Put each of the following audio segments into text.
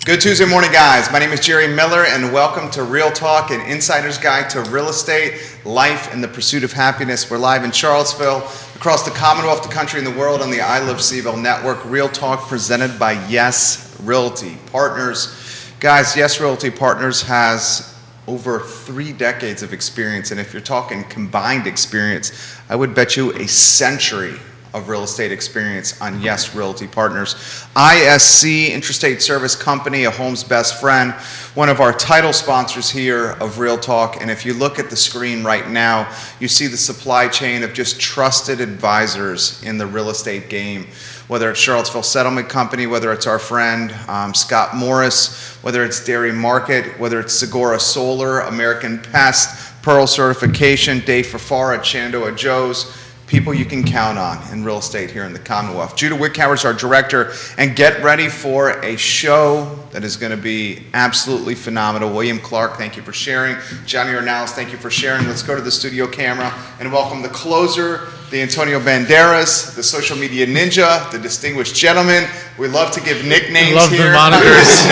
Good Tuesday morning, guys. My name is Jerry Miller, and welcome to Real Talk, an insider's guide to real estate, life, and the pursuit of happiness. We're live in Charlottesville, across the Commonwealth, the country, and the world on the I Love CVille Network. Real Talk presented by Yes Realty Partners. Guys, Yes Realty Partners has over 3 decades of experience, and if you're talking combined experience, I would bet you a century of real estate experience on Yes Realty Partners. ISC, Intrastate Service Company, a home's best friend, one of our title sponsors here of Real Talk. And if you look at the screen right now, you see the supply chain of just trusted advisors in the real estate game. Whether it's Charlottesville Settlement Company, whether it's our friend Scott Morris, whether it's Dairy Market, whether it's Sigora Solar, American Pest, Pearl Certification, Dave Fafara at Shenandoah Joe's. People you can count on in real estate here in the Commonwealth. Judah Wickhauer is our director, and get ready for a show that is going to be absolutely phenomenal. William Clark, thank you for sharing. Johnny Ornalis, thank you for sharing. Let's go to the studio camera and welcome the closer, the Antonio Banderas, the social media ninja, the distinguished gentleman. We love to give nicknames love here. The monikers.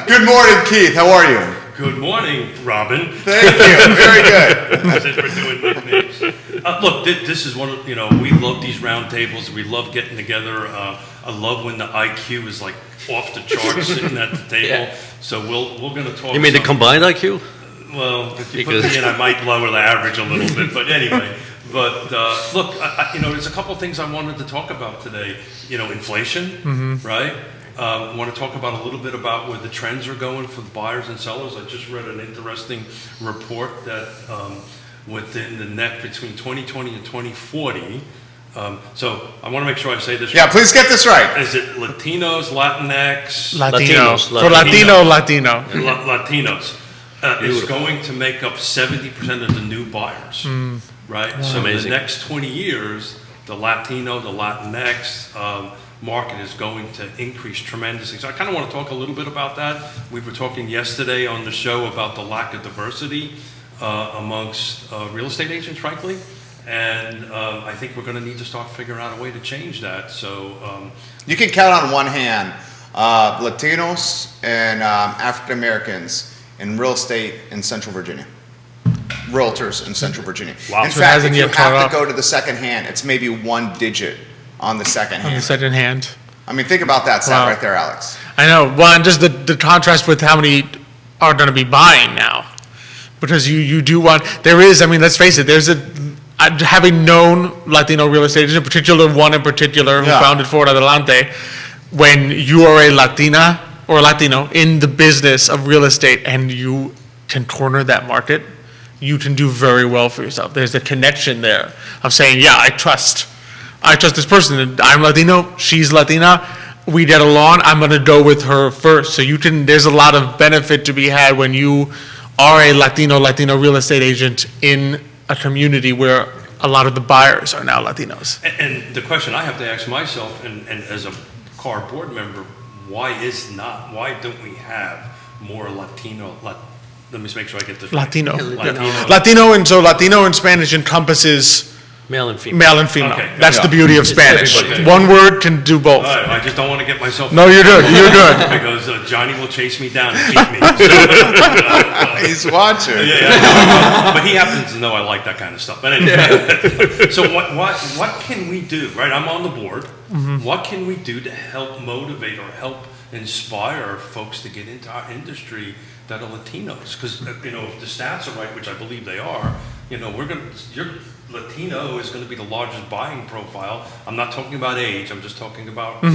Good morning, Keith. How are you? Good morning, Robin. Thank you. Very good. Since we're doing nicknames. Look, this is one of, we love these round tables. We love getting together. I love when the IQ is like off the charts sitting at the table. Yeah. So we're going to talk. You mean the combined IQ? Well, if you put me in, I might lower the average a little bit. But anyway, look, there's a couple of things I wanted to talk about today. Inflation, right? I want to talk about a little bit about where the trends are going for the buyers and sellers. I just read an interesting report that within the net between 2020 and 2040. So I want to make sure I say this right. Yeah, please get this right. Is it Latinos, Latinx? Latinos. For Latino. Latinos. Is going to make up 70% of the new buyers, right? Wow. So in the next 20 years, the Latino, the Latinx market is going to increase tremendously. So I kind of want to talk a little bit about that. We were talking yesterday on the show about the lack of diversity amongst real estate agents, frankly. And I think we're going to need to start figuring out a way to change that. So you can count on one hand Latinos and African Americans in real estate in Central Virginia. Realtors in Central Virginia. Wow. In fact, if you have to go to the second hand, it's maybe 1 digit on the second hand. On the second hand. I mean, think about that stat right there, Alex. I know. Well, and just the contrast with how many are going to be buying now. Because you do want, there is, I mean, let's face it, there's having known Latino real estate agents, in particular, one in particular who founded Fort Adelante, when you are a Latina or Latino in the business of real estate and you can corner that market, you can do very well for yourself. There's a connection there of saying, yeah, I trust this person. I'm Latino, she's Latina, we get along, I'm going to go with her first. So there's a lot of benefit to be had when you are a Latino real estate agent in a community where a lot of the buyers are now Latinos. And the question I have to ask myself, and as a CAR board member, why don't we have more Latino? Let me just make sure I get this Latino. Right. Latino in Spanish encompasses male and female. Male and female. Okay. That's the beauty of Spanish. Okay. One word can do both. All right, I just don't want to get myself. No, you're good. You're good. Because Johnny will chase me down and keep me. He's watching. Yeah. But he happens to know I like that kind of stuff. But anyway, so what can we do? Right, I'm on the board. Mm-hmm. What can we do to help motivate or help inspire folks to get into our industry that are Latinos? Because if the stats are right, which I believe they are, your Latino is going to be the largest buying profile. I'm not talking about age. I'm just talking about the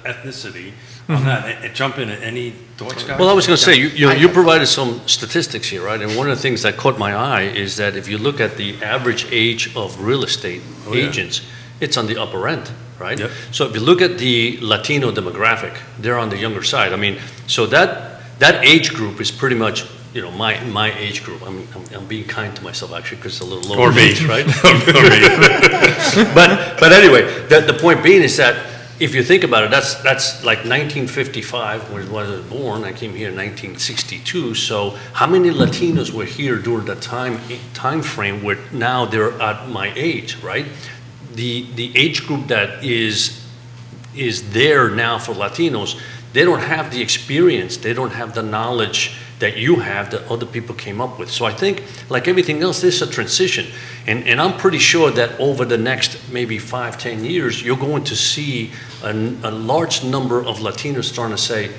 ethnicity on that. And jump in. Any thoughts, guys? Well, I was going to say, you provided some statistics here, right? And one of the things that caught my eye is that if you look at the average age of real estate agents, it's on the upper end, right? Yep. So if you look at the Latino demographic, they're on the younger side. I mean, so that age group is pretty much my age group. I'm being kind to myself actually because it's a little lower age, right? But anyway, the point being is that if you think about it, that's like 1955 when I was born. I came here in 1962. So how many Latinos were here during that time frame where now they're at my age, right? The age group that is there now for Latinos they don't have the experience, they don't have the knowledge that you have that other people came up with. So I think, like everything else, there's a transition. And I'm pretty sure that over the next maybe 5-10 years, you're going to see a large number of Latinos starting to say,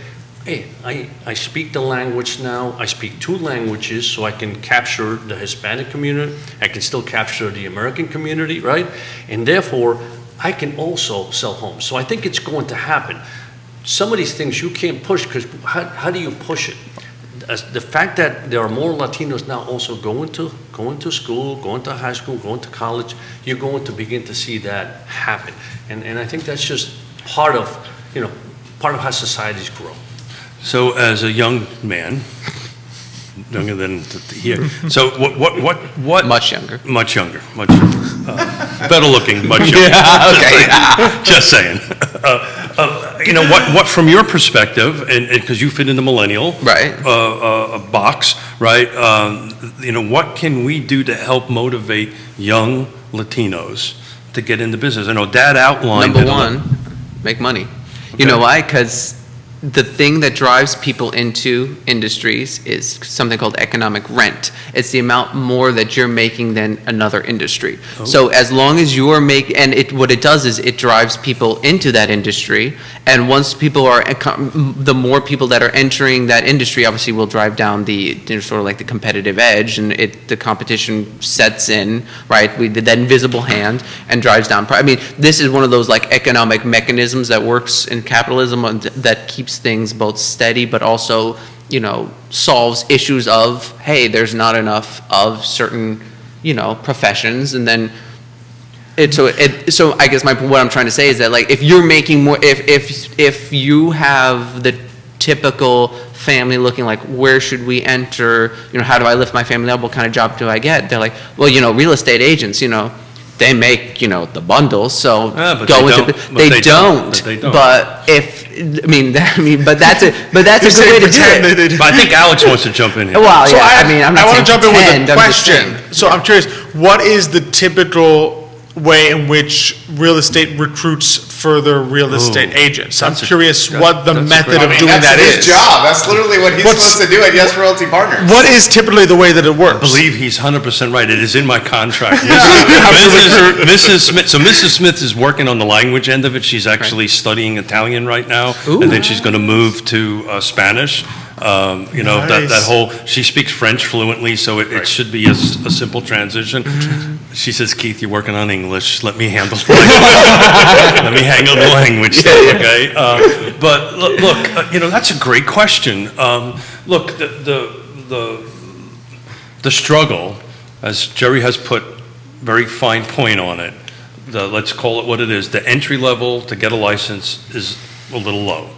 hey, I speak the language now, I speak 2 languages, so I can capture the Hispanic community, I can still capture the American community, right? And therefore, I can also sell homes. So I think it's going to happen. Some of these things you can't push, because how do you push it? The fact that there are more Latinos now also going to school, going to high school, going to college, you're going to begin to see that happen. And I think that's just part of how societies grow. So as a young man, younger than here, so what? Much younger. Better looking, much younger. Yeah, okay. Just saying. What from your perspective, and because you fit in the millennial Right. Box, right? What can we do to help motivate young Latinos to get into business? I know Dad outlined Number one, make money. You know why? Because the thing that drives people into industries is something called economic rent. It's the amount more that you're making than another industry. Oh. So as long as you're making, and what it does is it drives people into that industry. And once people are, the more people that are entering that industry, obviously will drive down the sort of like the competitive edge, and the competition sets in, right? That invisible hand and drives down. I mean, this is one of those like economic mechanisms that works in capitalism that keeps things both steady, but also, solves issues of, hey, there's not enough of certain, professions, and then so I guess what I'm trying to say is that, like, if you're making more, if you have the typical family looking like, where should we enter? How do I lift my family up? What kind of job do I get? They're like, well, real estate agents, they make, the bundles, so but go they into, don't. they don't. But that's a good way to do it. But I think Alex wants to jump in here. Well, So yeah, I'm not I want to saying jump in with pretend, a I'm just question. saying. So I'm curious, what is the typical way in which real estate recruits further real estate agents? I'm curious what the method of doing that's that his is. job. That's literally what he's What's- supposed to do at Yes Realty Partners. What is typically the way that it works? I believe he's 100% right. It is in my contract. have Mrs. Smith. So Mrs. Smith is working on the language end of it. She's actually studying Italian right now, and then she's going to move to Spanish. That whole, she speaks French fluently, so it should be a simple transition. She says, Keith, you're working on English. Let me handle the language. Let me handle the language stuff, okay? But look, that's a great question. Look, the struggle, as Jerry has put very fine point on it, let's call it what it is, the entry level to get a license is a little low.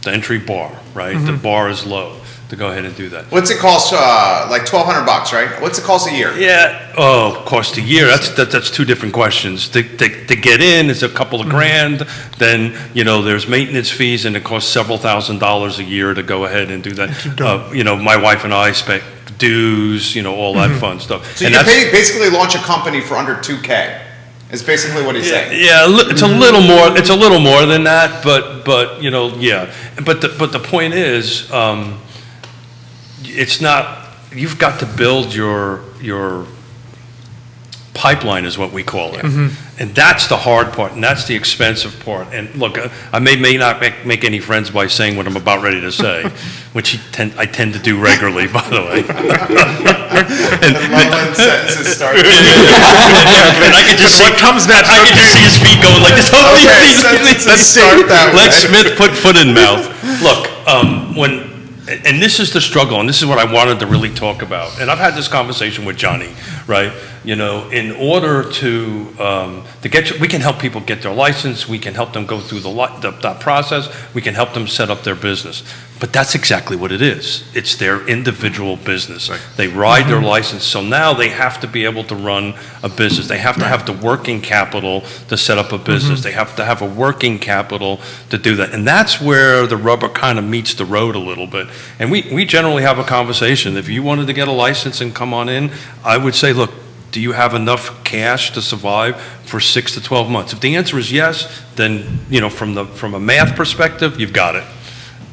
The entry bar, right? The bar is low to go ahead and do that. What's it cost? Like $1,200, right? What's it cost a year? Yeah. Oh, cost a year. That's two different questions. To get in is a couple of grand. Then there's maintenance fees, and it costs several $1,000s a year to go ahead and do that. My wife and I spent dues, all that fun stuff. So you basically launch a company for under $2K. Is basically what he's saying. Yeah, it's a little more. It's a little more than that, but yeah. But the point is, it's not. You've got to build your pipeline, is what we call it, and that's the hard part, and that's the expensive part. And look, I may not make any friends by saying what I'm about ready to say, which I tend to do regularly, by the way. And Loveland sentences start. And I could just see, What comes next? I could just see his feet going like this. Okay, sentences start that way. Let Smith put foot in mouth. Look, and this is the struggle, and this is what I wanted to really talk about. And I've had this conversation with Johnny, right? In order to get, we can help people get their license. We can help them go through that process. We can help them set up their business. But that's exactly what it is. It's their individual business. Right. They ride their license, so now they have to be able to run a business. They have to have the working capital to set up a business. They have to have a working capital to do that. And that's where the rubber kind of meets the road a little bit. And we generally have a conversation. If you wanted to get a license and come on in, I would say, look, do you have enough cash to survive for 6 to 12 months? If the answer is yes, then from a math perspective, you've got it.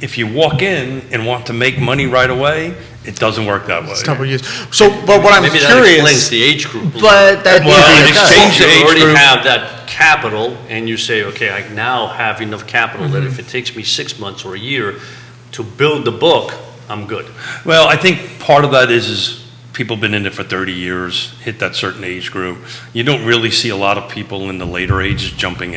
if you walk in and want to make money right away, it doesn't work that way. It's a couple of years. So, but what I'm Maybe that explains curious, the age group. a little But bit. that, Well, yeah, in it does. exchange You the age already group- have that capital, and you say, okay, I now have enough capital that if it takes me 6 months or a year to build the book, I'm good. Well, I think part of that is people been in it for 30 years, hit that certain age group. You don't really see a lot of people in the later ages jumping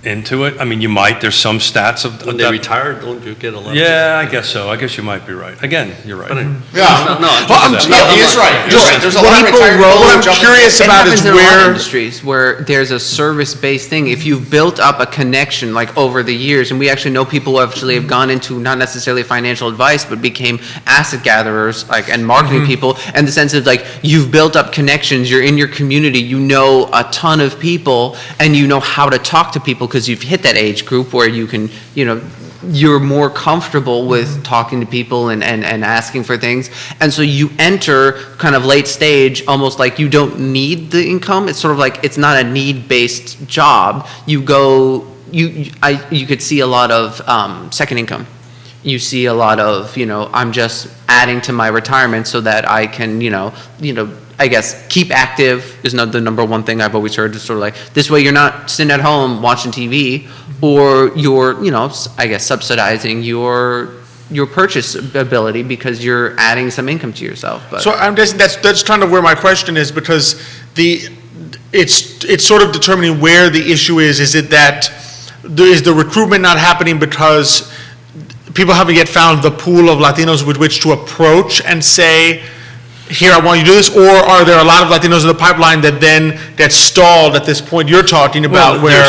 into it. I mean, you might, there's some stats of When they that. retire, don't you get a lot? Yeah, I guess so. I guess you might be right. Again, you're right. But Yeah. No, I'm Well, just- No, he is right. You're right. There's a lot of People retired roll- people what I'm jumping- curious It about happens is in a lot of where, industries where there's a service-based thing. If you've built up a connection like over the years, and we actually know people who actually have gone into not necessarily financial advice, but became asset gatherers, like, and marketing people, and the sense of like, you've built up connections, you're in your community, you know a ton of people, and you know how to talk to people because you've hit that age group where you can, you're more comfortable with talking to people and asking for things. And so you enter kind of late stage, almost like you don't need the income. It's sort of like, it's not a need-based job. You go, you could see a lot of second income. You see a lot of, I'm just adding to my retirement so that I can, I guess, keep active is not the number one thing I've always heard. It's sort of like, this way you're not sitting at home watching TV, or you're, I guess, subsidizing your purchase ability because you're adding some income to yourself. But so I'm guessing that's kind of where my question is, because it's sort of determining where the issue is. Is it that is the recruitment not happening because people haven't yet found the pool of Latinos with which to approach and say, here, I want you to do this, or are there a lot of Latinos in the pipeline that then get stalled at this point you're talking about, where?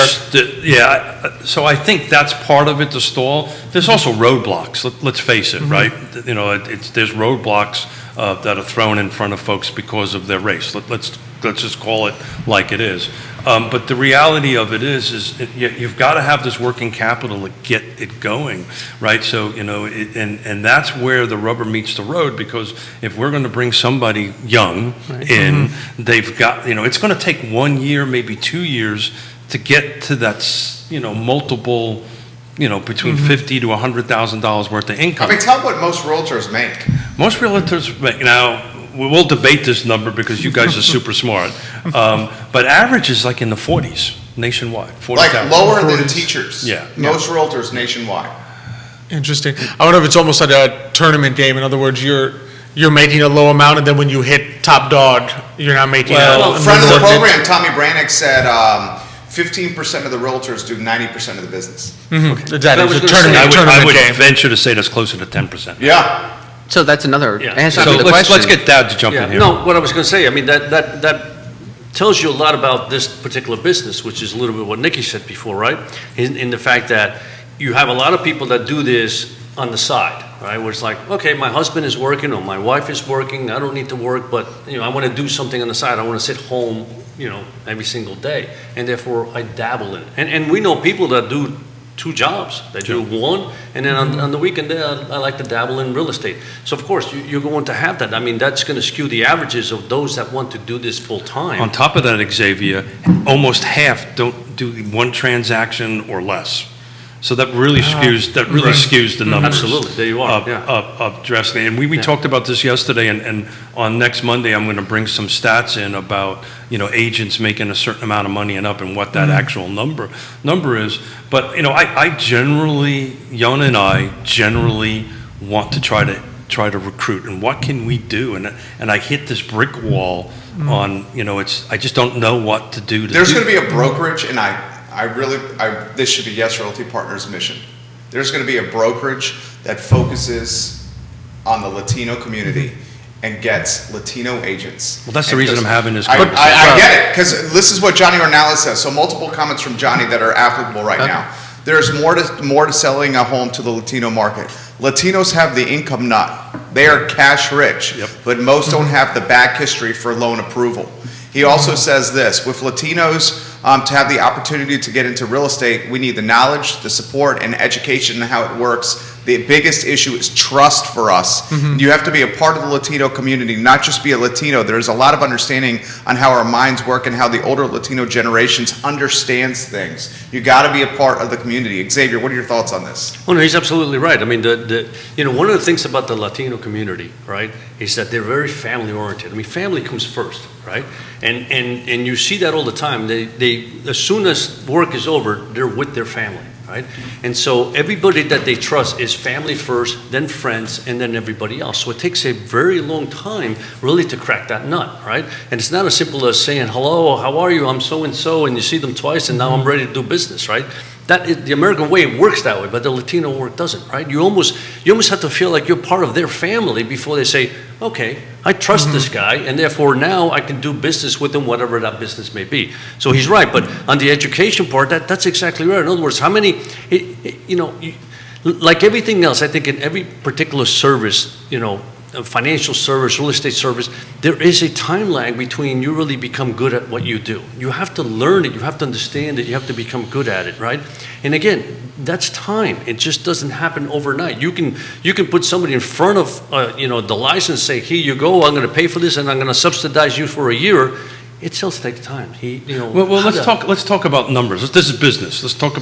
So I think that's part of it, the stall. There's also roadblocks, let's face it, right? There's roadblocks that are thrown in front of folks because of their race. Let's just call it like it is. But the reality of it is you've got to have this working capital to get it going, right? So, and that's where the rubber meets the road, because if we're going to bring somebody young in, they've got, it's going to take 1 year, maybe 2 years to get to that, multiple, between $50,000 to $100,000 worth of income. I mean, tell what most realtors make. Most realtors make, now, we'll debate this number because you guys are super smart, but average is like in the 40s nationwide. 40,000. Like lower than teachers. Yeah. Most realtors nationwide. Interesting. I wonder if it's almost like a tournament game. In other words, you're making a low amount, and then when you hit top dog, you're not making Well, a friend of the minority. program, Tommy Brannick, said 15% of the realtors do 90% of the business. That I is was a gonna say, tournament, I tournament would game. venture to say that's closer to 10%. Yeah. so that's another Yeah. answer So to the let's question. get Dad to jump in here. No, what I was going to say, I mean, that tells you a lot about this particular business, which is a little bit what Nikki said before, right? In the fact that you have a lot of people that do this on the side, right? Where it's like, okay, my husband is working or my wife is working, I don't need to work, but, I want to do something on the side. I want to sit home, every single day. And therefore, I dabble in it. And we know people that do 2 jobs. They do one, and then on the weekend, I like to dabble in real estate. So, of course, you're going to have that. I mean, that's going to skew the averages of those that want to do this full time. On top of that, Xavier, almost half don't do 1 transaction or less. So that really skews the numbers. Absolutely, there you are, yeah. Of dressing. And we talked about this yesterday, and on next Monday, I'm going to bring some stats in about, agents making a certain amount of money and up, and what that actual number is. But, I generally, Yonna and I generally want to try to recruit, and what can we do? And I hit this brick wall on, I just don't know what to do. There's going to be a brokerage, and this should be Yes Realty Partners' mission. There's going to be a brokerage that focuses on the Latino community and gets Latino agents. Well, that's the reason I'm having this I conversation. get it, because this is what Johnny Ornelas says. So multiple comments from Johnny that are applicable right now. There's more to selling a home to the Latino market. Latinos have the income nut. They are cash rich, but most don't have the back history for loan approval. He also says this: with Latinos to have the opportunity to get into real estate, we need the knowledge, the support, and education on how it works The biggest issue is trust for us. You have to be a part of the Latino community, not just be a Latino. There's a lot of understanding on how our minds work and how the older Latino generations understands things. You got to be a part of the community. Xavier, what are your thoughts on this? Oh, no, he's absolutely right. I mean, one of the things about the Latino community, right, is that they're very family oriented. I mean, family comes first, right? And you see that all the time. They as soon as work is over, they're with their family, right? And so everybody that they trust is family first, then friends, and then everybody else. So it takes a very long time really to crack that nut, right? And it's not as simple as saying, hello, how are you? I'm so-and-so, and you see them twice, and now I'm ready to do business, right? That is, the American way works that way, but the Latino work doesn't, right? You almost have to feel like you're part of their family before they say, okay, I trust this guy, and therefore now I can do business with him, whatever that business may be. So he's right, but on the education part, that's exactly right. In other words, how many, like everything else, I think in every particular service, financial service, real estate service, there is a time lag between you really become good at what you do. You have to learn it, you have to understand it, you have to become good at it, right? And again, that's time. It just doesn't happen overnight. You can put somebody in front of the license, say, here you go, I'm going to pay for this and I'm going to subsidize you for a year. It still takes time. Well, let's talk about numbers. This is business. Let's talk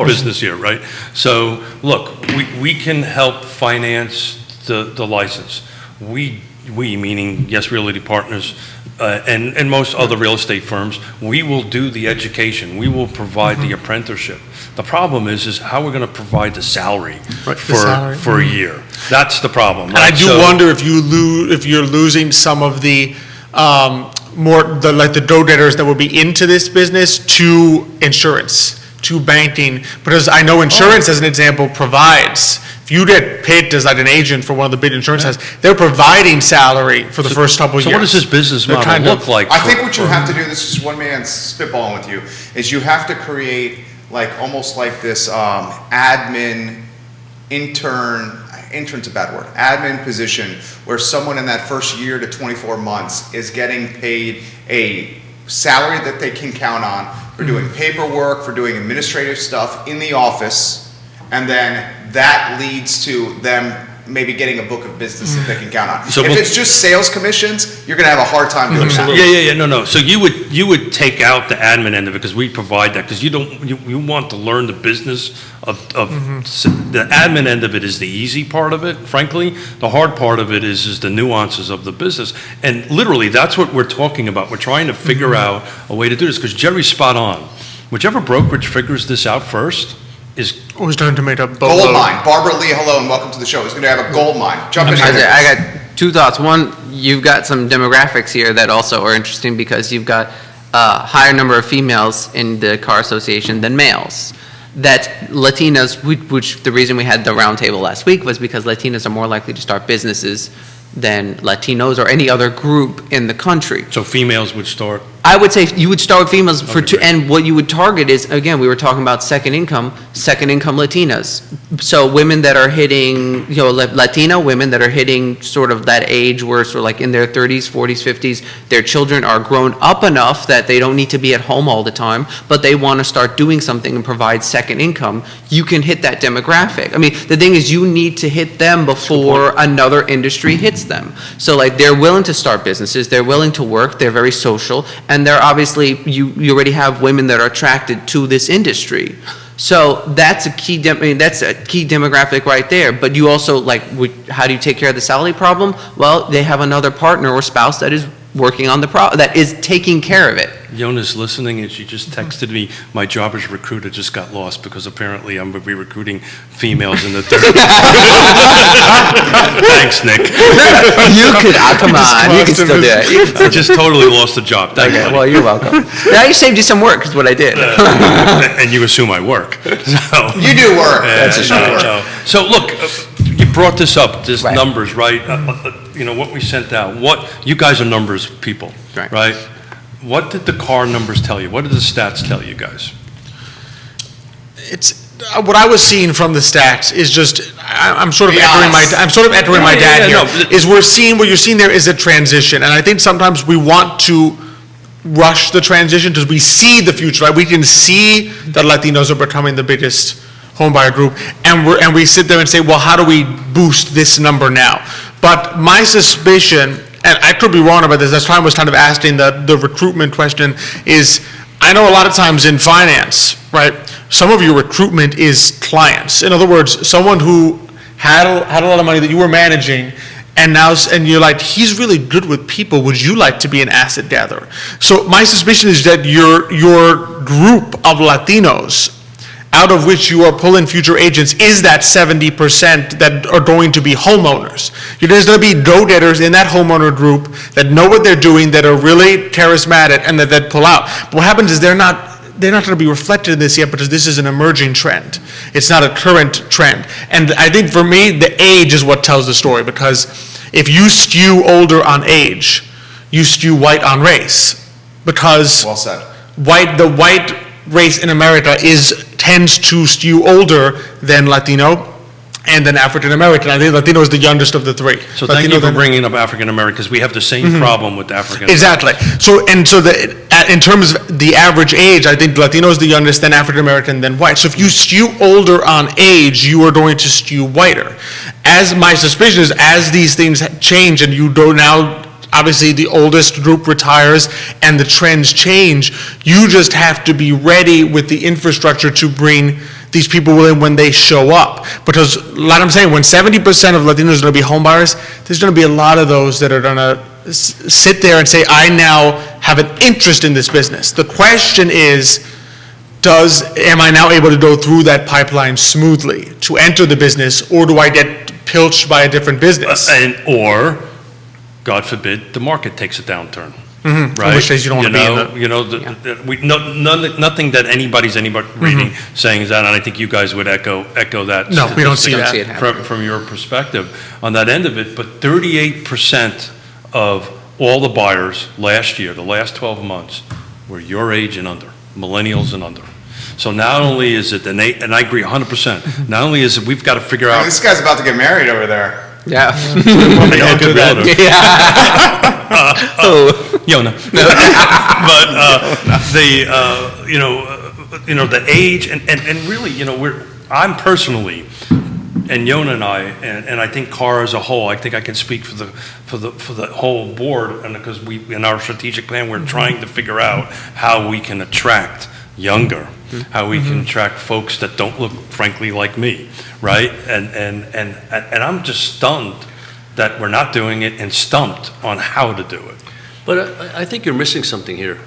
business here, right? So, look, we can help finance the license. We meaning Yes Realty Partners and most other real estate firms, we will do the education. We will provide the apprenticeship. The problem is how we're going to provide the salary for a year. That's the problem. And I do wonder if you're losing some of the the go-getters that will be into this business to insurance, to banking, because I know insurance, as an example, provides. If you get picked as like an agent for one of the big insurance houses, they're providing salary for the first couple of years. So what does this business model look like? I think what you have to do, this is one man spitballing with you, is you have to create almost like this intern's a bad word, admin position where someone in that first year to 24 months is getting paid a salary that they can count on for doing paperwork, for doing administrative stuff in the office, and then that leads to them maybe getting a book of business that they can count on. So if it's just sales commissions, you're going to have a hard time doing that. No. So you would take out the admin end of it because we provide that because you want to learn the business of the admin end of it is the easy part of it. Frankly, the hard part of it is the nuances of the business. And literally, that's what we're talking about. We're trying to figure out a way to do this because Jerry's spot on. Whichever brokerage figures this out first is always trying to make a gold mine. Barbara Lee, hello and welcome to the show. He's going to have a gold mine. Jump in. I got two thoughts. One, you've got some demographics here that also are interesting because you've got a higher number of females in the car association than males. That Latinas, which the reason we had the roundtable last week was because Latinas are more likely to start businesses than Latinos or any other group in the country. So females would start? I would say you would start with females and what you would target is, again, we were talking about second income Latinas. So women that are hitting, Latina women that are hitting sort of that age where sort of like in their 30s, 40s, 50s, their children are grown up enough that they don't need to be at home all the time, but they want to start doing something and provide second income. You can hit that demographic. I mean, the thing is you need to hit them before another industry hits them. So like they're willing to start businesses, they're willing to work, they're very social, and they're obviously, you already have women that are attracted to this industry. So that's a key demographic right there. But you also, how do you take care of the salary problem? Well, they have another partner or spouse that is working on that is taking care of it. Yonna's listening and she just texted me, my job as recruiter just got lost because apparently I'm going to be recruiting females in the 30s. Thanks, Nick. You could, come on, you can still do it. I just totally lost the job. Thank you. Well, you're welcome. Now you saved you some work is what I did. And you assume I work. So, you do work. That's a work. No. So look, you brought this up, this numbers, right? What we sent out. You guys are numbers people, right? What did the car numbers tell you? What did the stats tell you guys? It's what I was seeing from the stats is just I'm sort of echoing my dad here. Is what you're seeing there is a transition, and I think sometimes we want to rush the transition because we see the future. Right? We can see that Latinos are becoming the biggest home buyer group, and we sit there and say, well, how do we boost this number now? But my suspicion, and I could be wrong about this, that's why I was kind of asking the recruitment question, is I know a lot of times in finance, right, some of your recruitment is clients. In other words, someone who had a lot of money that you were managing, and you're like, he's really good with people, would you like to be an asset gatherer? So my suspicion is that your group of Latinos, out of which you are pulling future agents, is that 70% that are going to be homeowners. There's going to be go-getters in that homeowner group that know what they're doing, that are really charismatic, and that pull out. But what happens is they're not going to be reflected in this yet because this is an emerging trend. It's not a current trend. And I think for me, the age is what tells the story, because if you skew older on age, you skew white on race. Because Well said. the white race in America tends to skew older than Latino and then African American. I think Latino is the youngest of the three. So thank you for bringing up African American, because we have the same problem with African American. Exactly. So in terms of the average age, I think Latino is the youngest, then African American, then white. So if you skew older on age, you are going to skew whiter. As my suspicion is, as these things change and you go now, obviously the oldest group retires and the trends change, you just have to be ready with the infrastructure to bring these people in when they show up. Because like I'm saying, when 70% of Latinos are going to be home buyers, there's going to be a lot of those that are going to sit there and say, I now have an interest in this business. The question is, am I now able to go through that pipeline smoothly to enter the business, or do I get pilched by a different business? Or, God forbid, the market takes a downturn. In Right? which case you don't want to be in the... Nothing that anybody's reading saying is that, and I think you guys would echo that. No, we don't see Don't that. see it happening. From your perspective on that end of it, but 38% of all the buyers last year, the last 12 months, were your age and under, millennials and under. So not only is it, and I agree 100%, not only is it, we've got to figure out. This guy's about to get married over there. Yeah. Yeah, good realtor. Yonna. But the age and really, I'm personally, and Yonna and I think CAR as a whole, I think I can speak for the whole board, and because in our strategic plan, we're trying to figure out how we can attract younger, how we can attract folks that don't look, frankly, like me, right? And I'm just stunned that we're not doing it, and stumped on how to do it. But I think you're missing something here.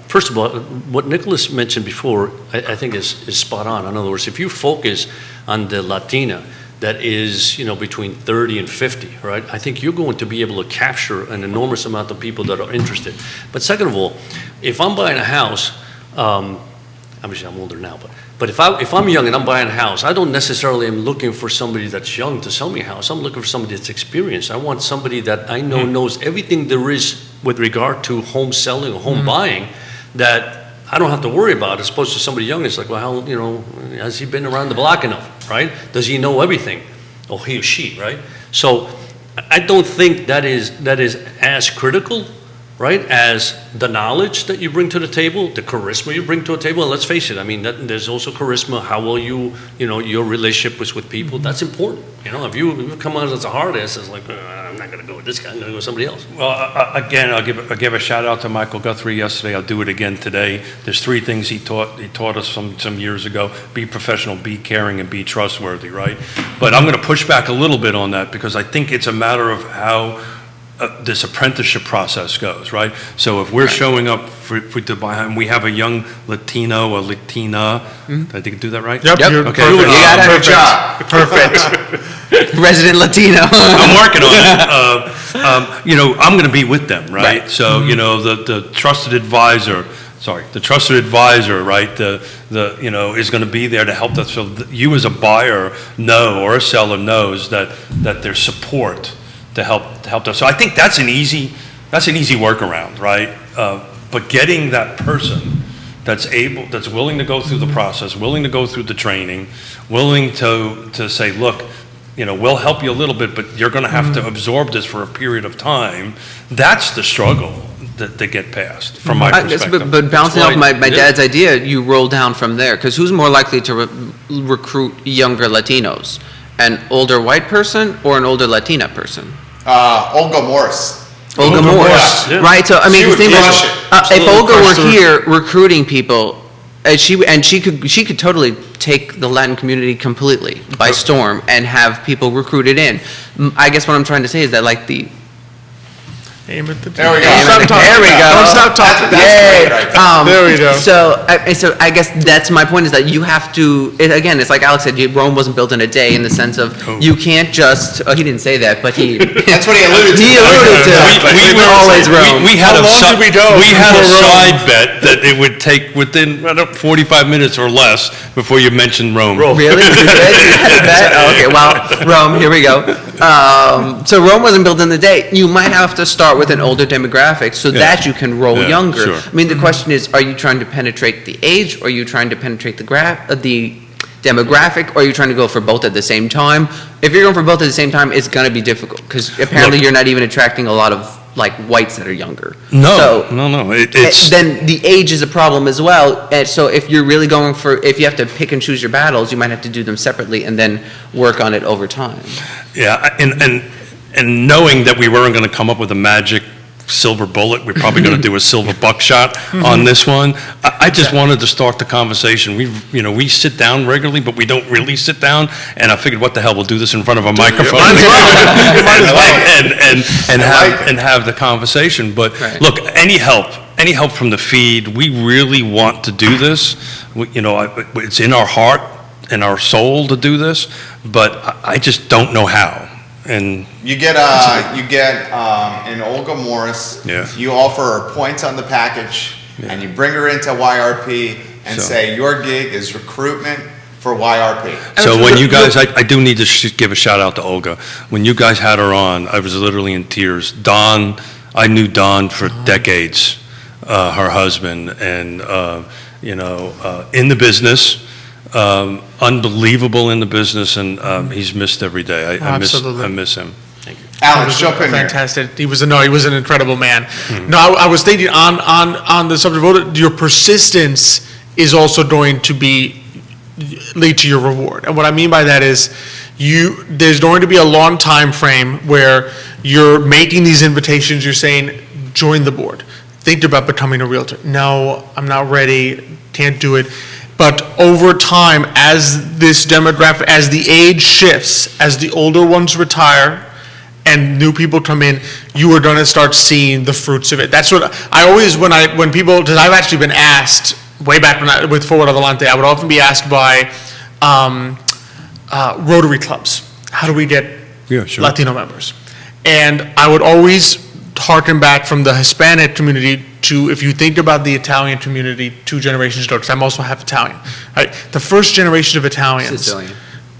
First of all, what Nickolas mentioned before, I think is spot on. In other words, if you focus on the Latina that is, between 30 and 50, right? I think you're going to be able to capture an enormous amount of people that are interested. But second of all, if I'm buying a house, obviously I'm older now, but if I'm young and I'm buying a house, I don't necessarily am looking for somebody that's young to sell me a house. I'm looking for somebody that's experienced. I want somebody that I know knows everything there is with regard to home selling or home buying that I don't have to worry about, as opposed to somebody young. It's like, well, has he been around the block enough, right? Does he know everything? Or he or she, right? So I don't think that is as critical, right, as the knowledge that you bring to the table, the charisma you bring to a table. And let's face it, I mean, there's also charisma, how well your relationship with people. That's important. If you come out as a hard ass, it's like, I'm not going to go with this guy, I'm going to go with somebody else. Well, again, I'll give a shout out to Michael Guthrie yesterday. I'll do it again today. There's 3 things he taught us some years ago: be professional, be caring, and be trustworthy, right? But I'm going to push back a little bit on that, because I think it's a matter of how this apprenticeship process goes, right? So if we're showing up to buy, and we have a young Latino, a Latina, did I do that right? Yep. Yep. Okay. You got it. Good job. Perfect. Resident Latino. I'm working on it. I'm going to be with them, right? Right. So, the trusted advisor, right? Is going to be there to help us. So you as a buyer or a seller knows that there's support to help us. So I think that's an easy workaround, right? But getting that person that's willing to go through the process, willing to go through the training, willing to say, look, we'll help you a little bit, but you're going to have to absorb this for a period of time. That's the struggle that they get past, from my perspective. But bouncing That's off why- my dad's idea, you roll down from there, because who's more likely to recruit younger Latinos? An older white person or an older Latina person? Olga Morris. Olga Olga Morris, Morris, yeah. right? So I mean, She would think crush about, it. if Olga Crush were the- here recruiting people, she could totally take the Latin community completely by storm and have people recruited in. I guess what I'm trying to say is that like the Aim at the There we go. Don't stop talking. There we go. Don't stop talking. Yay. great right there. There we go. So I guess that's my point, is that you have to, again, it's like Alex said, Rome wasn't built in a day, in the sense of you can't just, he didn't say that, but he. That's what he alluded to. He alluded to. We always Rome. We had How a long did we go we had a before Rome? side bet that it would take within 45 minutes or less before you mentioned Rome. Really? You did? You had a bet? Oh, okay, well, Rome, here we go. So Rome wasn't built in the day. You might have to start with an older demographic so that you can roll Yeah, younger. sure. I mean, the question is, are you trying to penetrate the age, or are you trying to penetrate the demographic, or are you trying to go for both at the same time? If you're going for both at the same time, it's going to be difficult, because apparently Look. you're not even attracting a lot of like whites that are younger. No, So, no. It's then the age is a problem as well. And so if you're really going for, if you have to pick and choose your battles, you might have to do them separately and then work on it over time. yeah, and knowing that we weren't going to come up with a magic silver bullet, we're probably going to do a silver buckshot on this one. I just wanted to start the conversation. We sit down regularly, but we don't really sit down. And I figured, what the hell, we'll do this in front of a microphone and have the conversation. But Right. look, any help from the feed. We really want to do this. It's in our heart and our soul to do this, but I just don't know how. And You get an Olga Morris. Yeah. You offer her points on the package, and you bring her into YRP and So- say your gig is recruitment for YRP. so when you guys, I do need to give a shout out to Olga. When you guys had her on, I was literally in tears. Don, I knew Don for decades, her husband, and in the business. Unbelievable in the business, and he's missed every day. I Absolutely. miss him. Alex, jump in here. Fantastic. He was an incredible man. No, I was thinking on the subject of your persistence is also going to lead to your reward. And what I mean by that is there's going to be a long time frame where you're making these invitations, you're saying, join the board. Think about becoming a realtor. No, I'm not ready, can't do it. But over time, as this demographic, as the age shifts, as the older ones retire and new people come in, you are going to start seeing the fruits of it. That's what I always, when people, because I've actually been asked, way back with Forward Adelante, I would often be asked by Rotary clubs, how do we get Latino members? And I would always harken back from the Hispanic community to, if you think about the Italian community 2 generations ago, because I'm also half Italian, right? The first generation of Italians, Sicilian.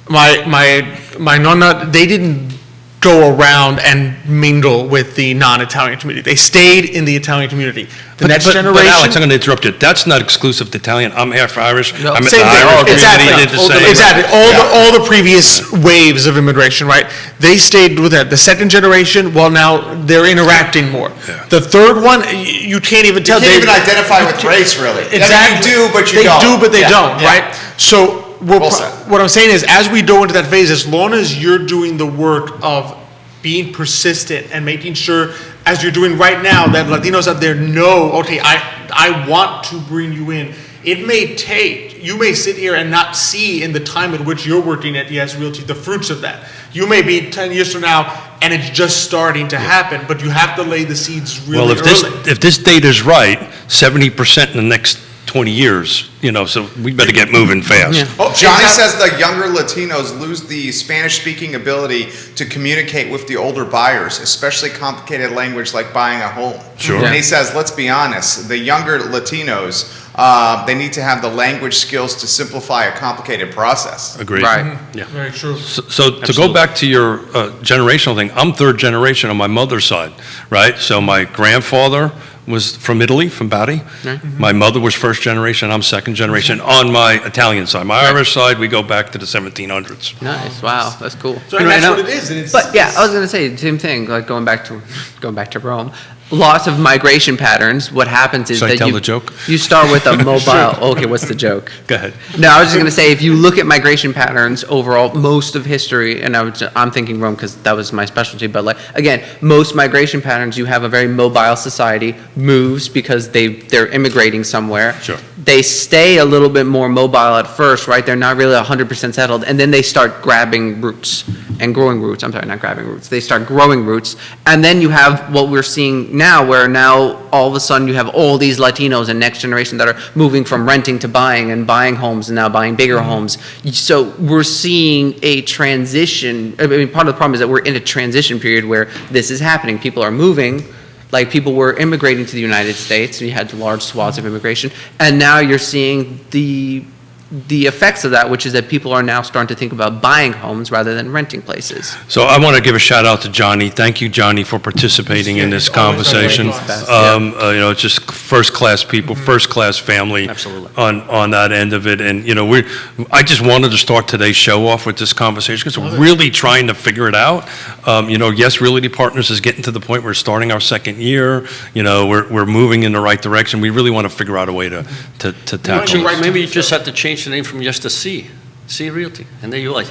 my nonna, they didn't go around and mingle with the non-Italian community. They stayed in the Italian community. The next generation. But Alex, I'm going to interrupt you. That's not exclusive to Italian. I'm half Irish. No, I met Same the thing. Irish Exactly. community did the same. Exactly. All the previous waves of immigration, right? They stayed with that. The second generation, well, now they're interacting more. Yeah. The third one, you can't even tell. You can't even identify with race, really. Exactly. You do, but you don't. They do, but they Yeah. don't, Yeah. right? So Well said. what I'm saying is, as we go into that phase, as long as you're doing the work of being persistent and making sure, as you're doing right now, that Latinos out there know, okay, I want to bring you in. It may take, you may sit here and not see in the time at which you're working at Yes Realty the fruits of that. You may be 10 years from now and it's just starting to happen, but you have to lay the seeds really Well, early. if this data is right, 70% in the next 20 years, so we better get moving fast. Yeah. Oh, Johnny says the younger Latinos lose the Spanish-speaking ability to communicate with the older buyers, especially complicated language like buying a home. Sure. And he says, let's be honest, the younger Latinos, they need to have the language skills to simplify a complicated process. Agreed. Right. Yeah. Very true. So to go Absolutely. back to your generational thing, I'm third generation on my mother's side, right? So my grandfather was from Italy, from Bari. Right. My mother was first generation, I'm second generation on my Italian side. My Irish side, we go back to the 1700s. Nice. Wow. That's cool. So and that's what it is. And it's, But yeah, I was gonna say the same thing. Like going back to Rome. Lots of migration patterns. What happens is Should I that tell the joke? you start with a mobile. Okay, what's the joke? Go ahead. No, I was just going to say, if you look at migration patterns overall, most of history, and I'm thinking Rome because that was my specialty, but like, again, most migration patterns, you have a very mobile society, moves because they're immigrating somewhere. Sure. They stay a little bit more mobile at first, right? They're not really 100% settled, and then they start grabbing roots and growing roots. I'm sorry, not grabbing roots. They start growing roots, and then you have what we're seeing now, where now all of a sudden you have all these Latinos and next generation that are moving from renting to buying and buying homes and now buying bigger homes. So we're seeing a transition. I mean, part of the problem is that we're in a transition period where this is happening. People are moving. Like people were immigrating to the United States. We had large swaths of immigration, and now you're seeing the effects of that, which is that people are now starting to think about buying homes rather than renting places. So I want to give a shout out to Johnny. Thank you, Johnny, for participating in this conversation. You know, just first class people, first class family. Absolutely. On that end of it. And, you know, I just wanted to start today's show off with this conversation because we're really trying to figure it out. You know, yes, Realty Partners is getting to the point where we're starting our second year. You know, we're moving in the right direction. We really want to figure out a way to tackle Actually, it. maybe you just have to change the name from just a C Realty, and there you are.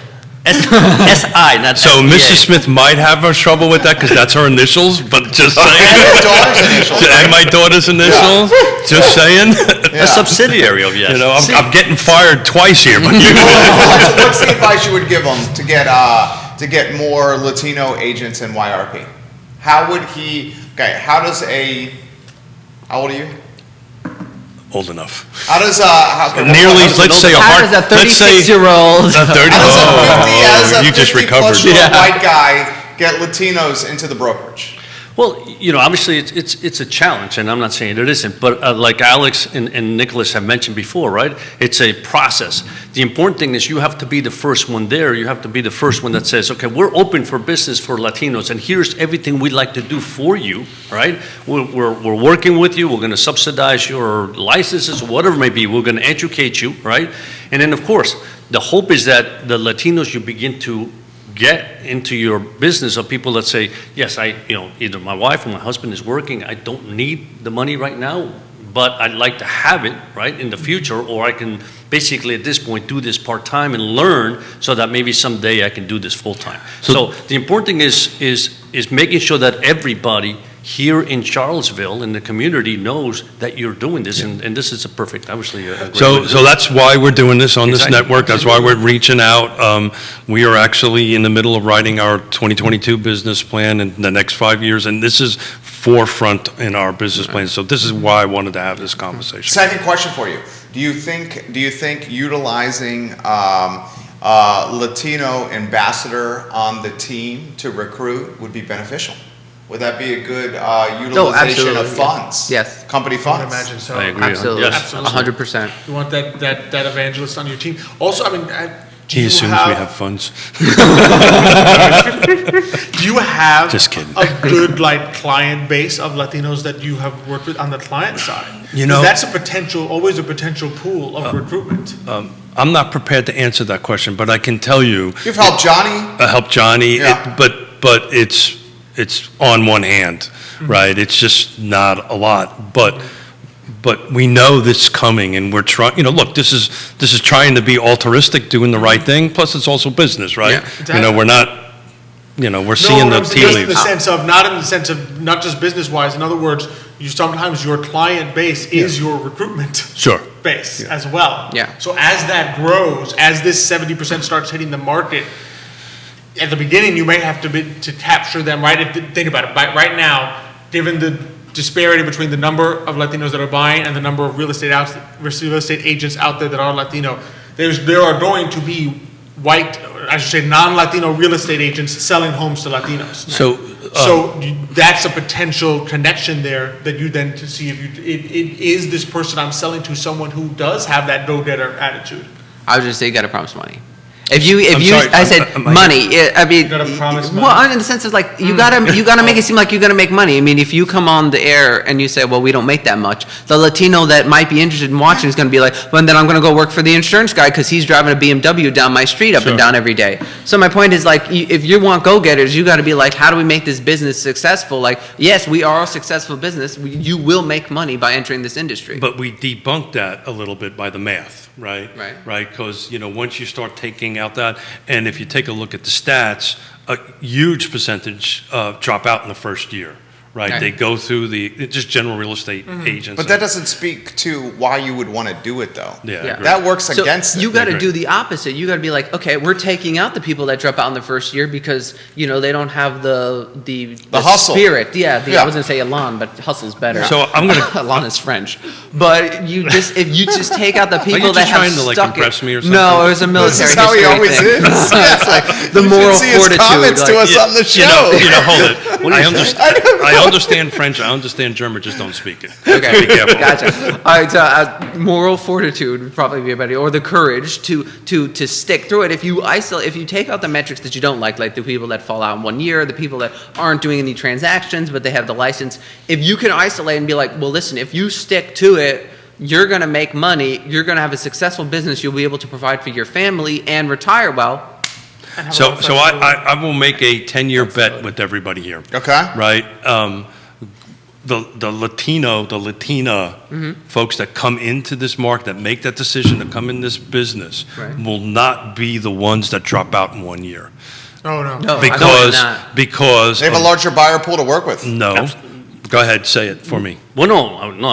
S-I, not So S-E-A. Mrs. Smith might have her trouble with that because that's her initials, but just saying. And your daughter's initials. And my daughter's initials, just saying. A subsidiary of yes. You know, C. I'm getting fired twice here, but you. What's the advice you would give him to get more Latino agents in YRP? How would he? Okay, how old are you? Old enough. How does Nearly, let's say a How heart. does a let's say 36-year-old? a 30. how does a You just 50 recovered. plus year old white guy get Latinos into the brokerage? Well, you know, obviously it's a challenge, and I'm not saying it isn't, but like Alex and Nickolas have mentioned before, right? It's a process. The important thing is you have to be the first one there. You have to be the first one that says, okay, we're open for business for Latinos, and here's everything we'd like to do for you, right? We're working with you. We're going to subsidize your licenses, whatever it may be. We're going to educate you, right? And then, of course, the hope is that the Latinos you begin to get into your business of people that say, yes, either my wife or my husband is working, I don't need the money right now, but I'd like to have it, right, in the future, or I can basically at this point do this part-time and learn so that maybe someday I can do this full-time. So the important thing is making sure that everybody here in Charlottesville in the community knows that you're doing this, and this is a perfect, obviously, a great way to do So it. that's why we're doing this on this Exactly. network. That's why we're reaching out. We are actually in the middle of writing our 2022 business plan in the next 5 years, and this is forefront in our business plan. So this is why I wanted to have this conversation. Second question for you: Do you think utilizing Latino ambassador on the team to recruit would be beneficial? Would that be a good utilization of absolutely. funds? Yes. Company I funds. would imagine so. I agree. Absolutely. Yes. 100%. You want that evangelist on your team. Also, I mean, do He you assumes we have funds. Do you have Just kidding. a good client base of Latinos that you have worked with on the client side? You know- 'Cause that's always a potential pool of recruitment. I'm not prepared to answer that question, but I can tell you, You've helped Johnny. I helped Johnny, Yeah. but it's on one hand, right? It's just not a lot, but we know this is coming, and we're trying. You know, look, this is trying to be altruistic, doing the right thing. Plus, it's also business, right? Yeah. You know, we're not. You know, we're seeing the tea just leaves. not in the sense of not just business wise. In other words, sometimes your client base is your recruitment Sure. base as well. Yeah. So as that grows, as this 70% starts hitting the market, at the beginning you may have to capture them, right? Think about it. Right now, given the disparity between the number of Latinos that are buying and the number of real estate agents out there that are Latino, there are going to be non-Latino real estate agents selling homes to Latinos. So, That's a potential connection there that you then to see if is this person I'm selling to someone who does have that go-getter attitude. I would just say you got to promise money. If you, sorry, I said money. I mean, gotta promise money. well, in the sense of like you gotta make it seem like you're gonna make money. I mean, if you come on the air and you say, well, we don't make that much, the Latino that might be interested in watching is gonna be like, well, then I'm gonna go work for the insurance guy because he's driving a BMW down my street up and down every day. So my point is like, if you want go-getters, you gotta be like, how do we make this business successful? Like, yes, we are a successful business. You will make money by entering this industry. But we debunked that a little bit by the math, right? Right. Because, once you start taking out that, and if you take a look at the stats, a huge percentage drop out in the first year, right? Okay. They go through just general real estate agents. But that doesn't speak to why you would want to do it, though. Yeah, I agree. That works So against it. you got to agree. do the opposite. You got to be like, okay, we're taking out the people that drop out in the first year because they don't have the hustle. spirit. Yeah, Yeah. I was gonna say Elan, but hustle's better. So I'm gonna- Elan is French, but if you just take out the people you that just have trying to, like, stuck impress it. me or No, something? it was a military. This is how he history always thing. is. It's like the You moral should see his fortitude. comments to like- us on the show. Hold it. I understand French. I understand German. Just don't speak it. Okay, Be careful. gotcha. All right, so moral fortitude would probably be a better, or the courage to stick through it. If you take out the metrics that you don't like the people that fall out in 1 year, the people that aren't doing any transactions but they have the license, if you can isolate and be like, well, listen, if you stick to it, you're going to make money, you're going to have a successful business, you'll be able to provide for your family and retire well. and have a So, lot of so flexibility. I will make a 10-year bet with everybody here. Okay. Right? The Latina folks that come into this market, that make that decision to come in this business, Right. will not be the ones that drop out in 1 year. Oh, no. No, Because They have a larger buyer pool to work with. no. Go ahead, say it for me. Well, no,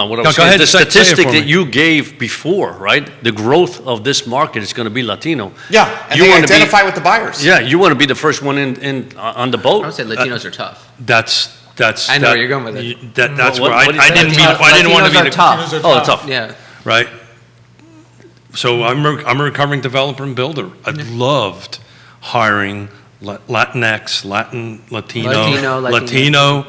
what I Go was saying, ahead, the say it statistic for that me. you gave before, right? The growth of this market is going to be Latino. Yeah, and You they wanna be- identify with the buyers. Yeah, you want to be the first one on the boat. I would say Latinos are tough. That's. I know where you're going with it. That's What- where I what do you say? didn't mean. I didn't want to be Latinos are the tough. Oh, tough. Yeah. right? So I'm a recovering developer and builder. I loved hiring Latinx, Latino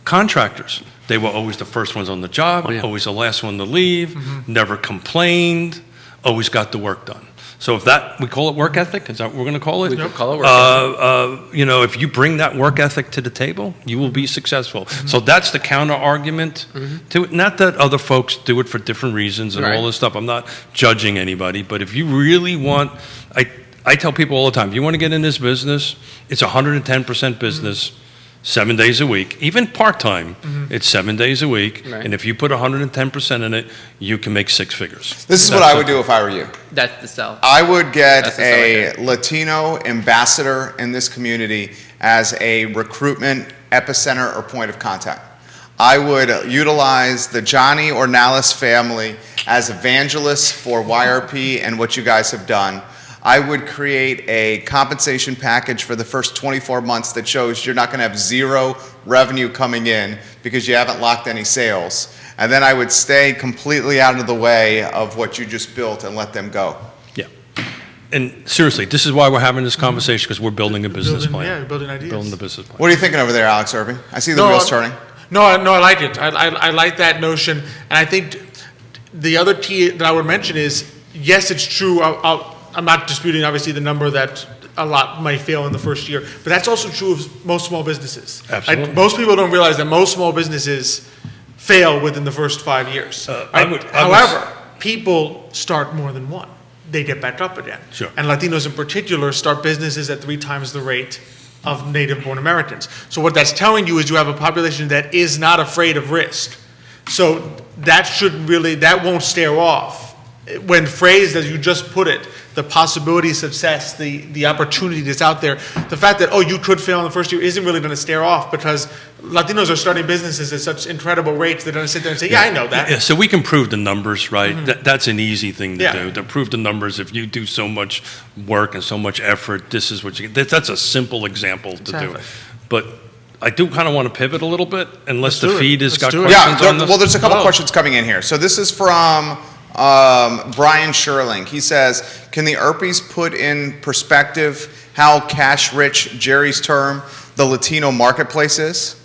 contractors. They were always the first ones on the job, Oh, yeah. always the last one to leave, never complained, always got the work done. So if we call it work ethic, is that what we're going to call it? We could call it work ethic. If you bring that work ethic to the table, you will be successful. So that's the counter argument to it. Not that other folks do it for different reasons and Right. all this stuff. I'm not judging anybody, but if you really want, I tell people all the time, if you want to get in this business, it's 110% business. 7 days a week, even part-time, it's 7 days a week. Right. And if you put 110% in it, you can make six figures. This is what I would do if I were you. That's the sell. I would get That's the sell a Latino ambassador in this community as a recruitment epicenter or point of contact. I would utilize the Johnny Ornalis family as evangelists for YRP and what you guys have done. I would create a compensation package for the first 24 months that shows you're not going to have zero revenue coming in because you haven't locked any sales. And then I would stay completely out of the way of what you just built and let them go. Yeah. And seriously, this is why we're having this conversation, because we're building a business plan. Yeah, building ideas. Building the business plan. What are you thinking over there, Alex Urpí? I see the No, wheels turning. No, I like it. I like that notion. And I think the other key that I would mention is, yes, it's true. I'm not disputing, obviously, the number that a lot might fail in the first year, but that's also true of most small businesses. Absolutely. Most people don't realize that most small businesses fail within the first 5 years. However, people start more than one. They get back up again. Sure. And Latinos in particular start businesses at 3 times the rate of native-born Americans. So what that's telling you is you have a population that is not afraid of risk. So that won't stare off. When phrased as you just put it, the possibility of success, the opportunity that's out there, the fact that, you could fail in the first year isn't really going to stare off, because Latinos are starting businesses at such incredible rates, they're going to sit there and say, I know that. Yeah, so we can prove the numbers, right? That's an easy thing to Yeah. do, to prove the numbers. If you do so much work and so much effort, this is what you get. That's a simple example to do. Exactly. But I do kind of want to pivot a little bit, unless Let's the do it. feed has Let's got do it. questions Yeah, on this. well, there's a couple Oh. questions coming in here. So this is from Brian Sherling. He says, can the Urpís put in perspective how cash-rich, Jerry's term, the Latino marketplace is?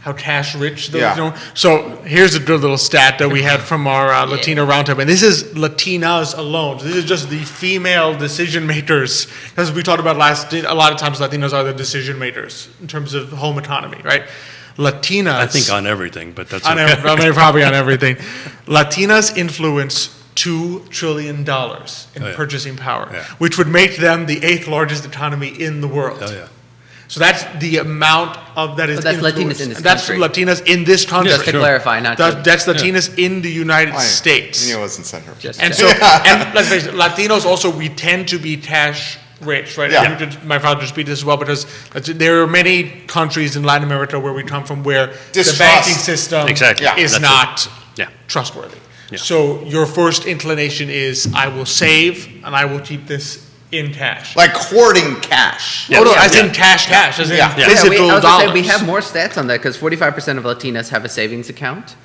how cash rich those, Yeah. So here's a good little stat that we had from our Latino roundtable, and this is Latinas alone. This is just the female decision makers, because we talked about a lot of times Latinos are the decision makers in terms of home autonomy, right? Latinas. I think on everything, but that's on okay. probably on everything. Latinas influence $2 trillion in purchasing power, which would make them the 8th largest economy in the world. Oh, yeah. So that's the amount of that is. But that's influence. Latinas in this That's country. Latinas in this country. Just to clarify, not That's Latinas in the United States. I knew it wasn't center. Just- And so, and let's face it, Latinos also, we tend to be cash rich, right? Yeah. And my father just speak this as well, because there are many countries in Latin America where we come from where the Distrust. banking system Exactly. Yeah. is That's not Yeah. trustworthy. Yeah. So your first inclination is, I will save and I will keep this in cash. Like hoarding cash. Oh, no, Yeah. as in cash, as in Yeah. Yeah, physical I was gonna dollars. say, we have more stats on that because 45% of Latinas have a savings account.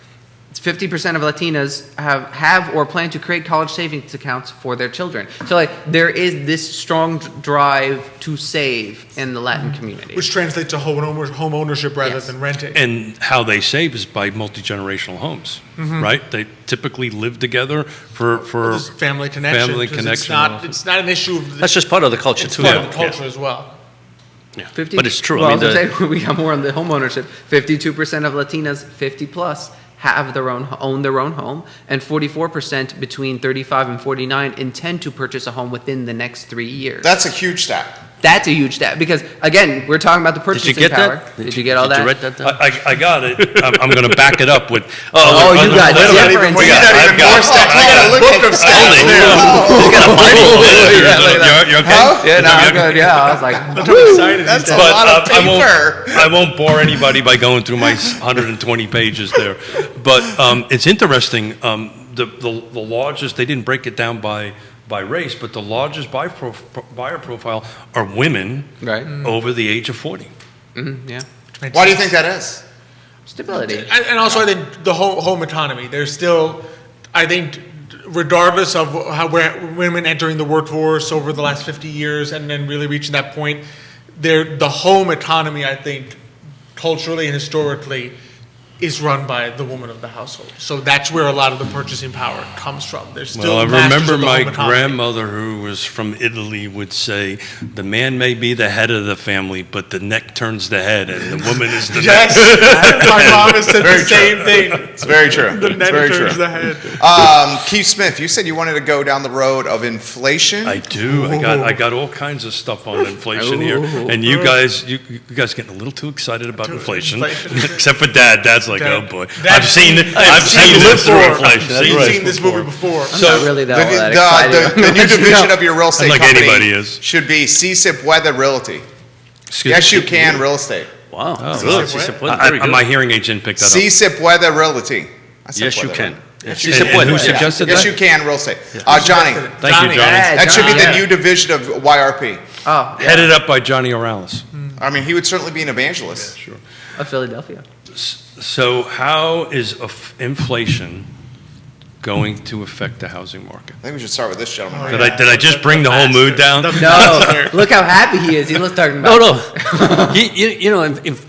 50% of Latinas have or plan to create college savings accounts for their children. So like there is this strong drive to save in the Latin community. Which translates to home ownership rather Yes. than renting. And how they save is by multi-generational homes, right? They typically live together for There's family connection. family 'cause connection. It's not an issue of That's just part of the culture it's too. part of Yeah. the culture as well. Yeah. 50 But it's true. Well, I mean, I was gonna say, we got more on the home ownership. 52% of Latinas 50 plus own their own home, and 44% between 35 and 49 intend to purchase a home within the next 3 years. That's a huge stat. That's a huge stat because again, we're talking about the purchasing get power. that? Did you get all Did that? you write that down? I got it. I'm going to back it up with. Oh, you got wait a minute. different We got stats. even more stats. I got a book of stats. You got a Bible. You're okay? Yeah, no, I'm good. Yeah, I was like, Excited. That's a But lot of paper. I won't bore anybody by going through my 120 pages there. But it's interesting. The largest, they didn't break it down by race, but the largest buyer profile are women right? over the age of 40. Yeah, Why do you think that is? stability. And also, I think the home autonomy. There's still, I think, regardless of where women entering the workforce over the last 50 years and then really reaching that point, the home autonomy, I think, culturally and historically, is run by the woman of the household. So that's where a lot of the purchasing power comes from. There's still Well, I masters remember of the my home autonomy. grandmother, who was from Italy, would say, "The man may be the head of the family, but the neck turns the head, and the woman is the Yes, neck." my mom has said the same thing. It's very true. The It's net very turns true. the head. Keith Smith, you said you wanted to go down the road of inflation. I do. I got all kinds of stuff on inflation here, and you guys getting a little too excited about inflation, except for Dad. Dad's like, Dad. "Oh boy, Dad, I've seen I've this through before. inflation." You've seen this movie before. I'm not really that, all that The excited. new division of your real estate Like company anybody is. should be CSIP Weather Realty. Excuse Yes, me. you can real estate. Wow. Oh, Good. really? She said, well, very good. My hearing aid didn't pick that up. CSIP Weather Realty. I said Yes, you weather, can. right? Yes, And you can. who Yeah. suggested Yes, that? you can real estate. Johnny, Thank you, Johnny. Yeah, that should be the Johnny. new division of YRP. Oh, yeah, Headed up by Johnny Orales. I mean, he would certainly be an evangelist. Sure. of Philadelphia. So how is inflation going to affect the housing market? I think we should start with this gentleman. Did I just bring the whole mood down? No, look how happy he is. He was talking about. No. You know, if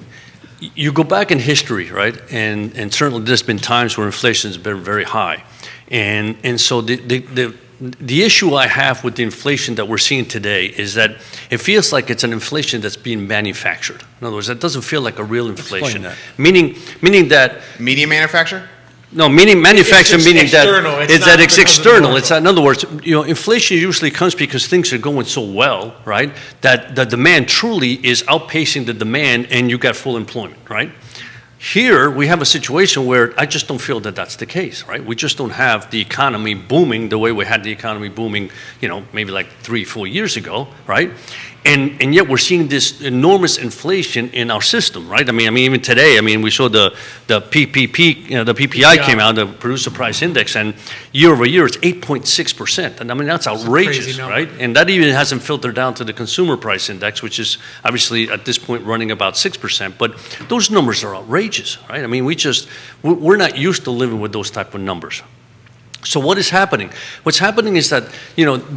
you go back in history, right, and certainly there's been times where inflation has been very high, and so the issue I have with the inflation that we're seeing today is that it feels like it's an inflation that's being manufactured. In other words, it doesn't feel like a real inflation. that. Meaning that. Media manufacturer? No, meaning manufacturing, It's meaning that external. It's it's not that it's because of the external. market. It's that, in other words, inflation usually comes because things are going so well, right? That the demand truly is outpacing the demand, and you got full employment, right? Here we have a situation where I just don't feel that that's the case, right? We just don't have the economy booming the way we had the economy booming, maybe like 3-4 years ago, right? And yet we're seeing this enormous inflation in our system, right? I mean, even today, we saw the PPP, the PPI came out, the Producer Price Index, and year over year it's 8.6%, and that's outrageous, crazy number. right? And that even hasn't filtered down to the Consumer Price Index, which is obviously at this point running about 6%. But those numbers are outrageous, right? I mean, we're not used to living with those type of numbers. So what is happening? What's happening is that,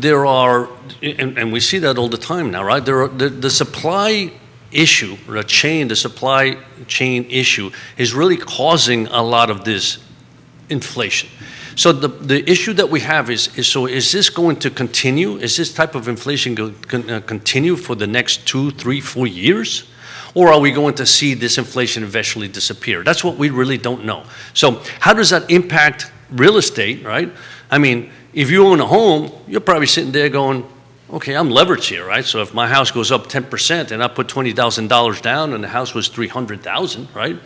there are, and we see that all the time now, right? The supply issue, the supply chain issue, is really causing a lot of this inflation. So the issue that we have is this going to continue? Is this type of inflation going to continue for the next 2, 3, 4 years? Or are we going to see this inflation eventually disappear? That's what we really don't know. So how does that impact real estate, right? I mean, if you own a home, you're probably sitting there going, okay, I'm leveraged here, right? So if my house goes up 10% and I put $20,000 down and the house was $300,000, right?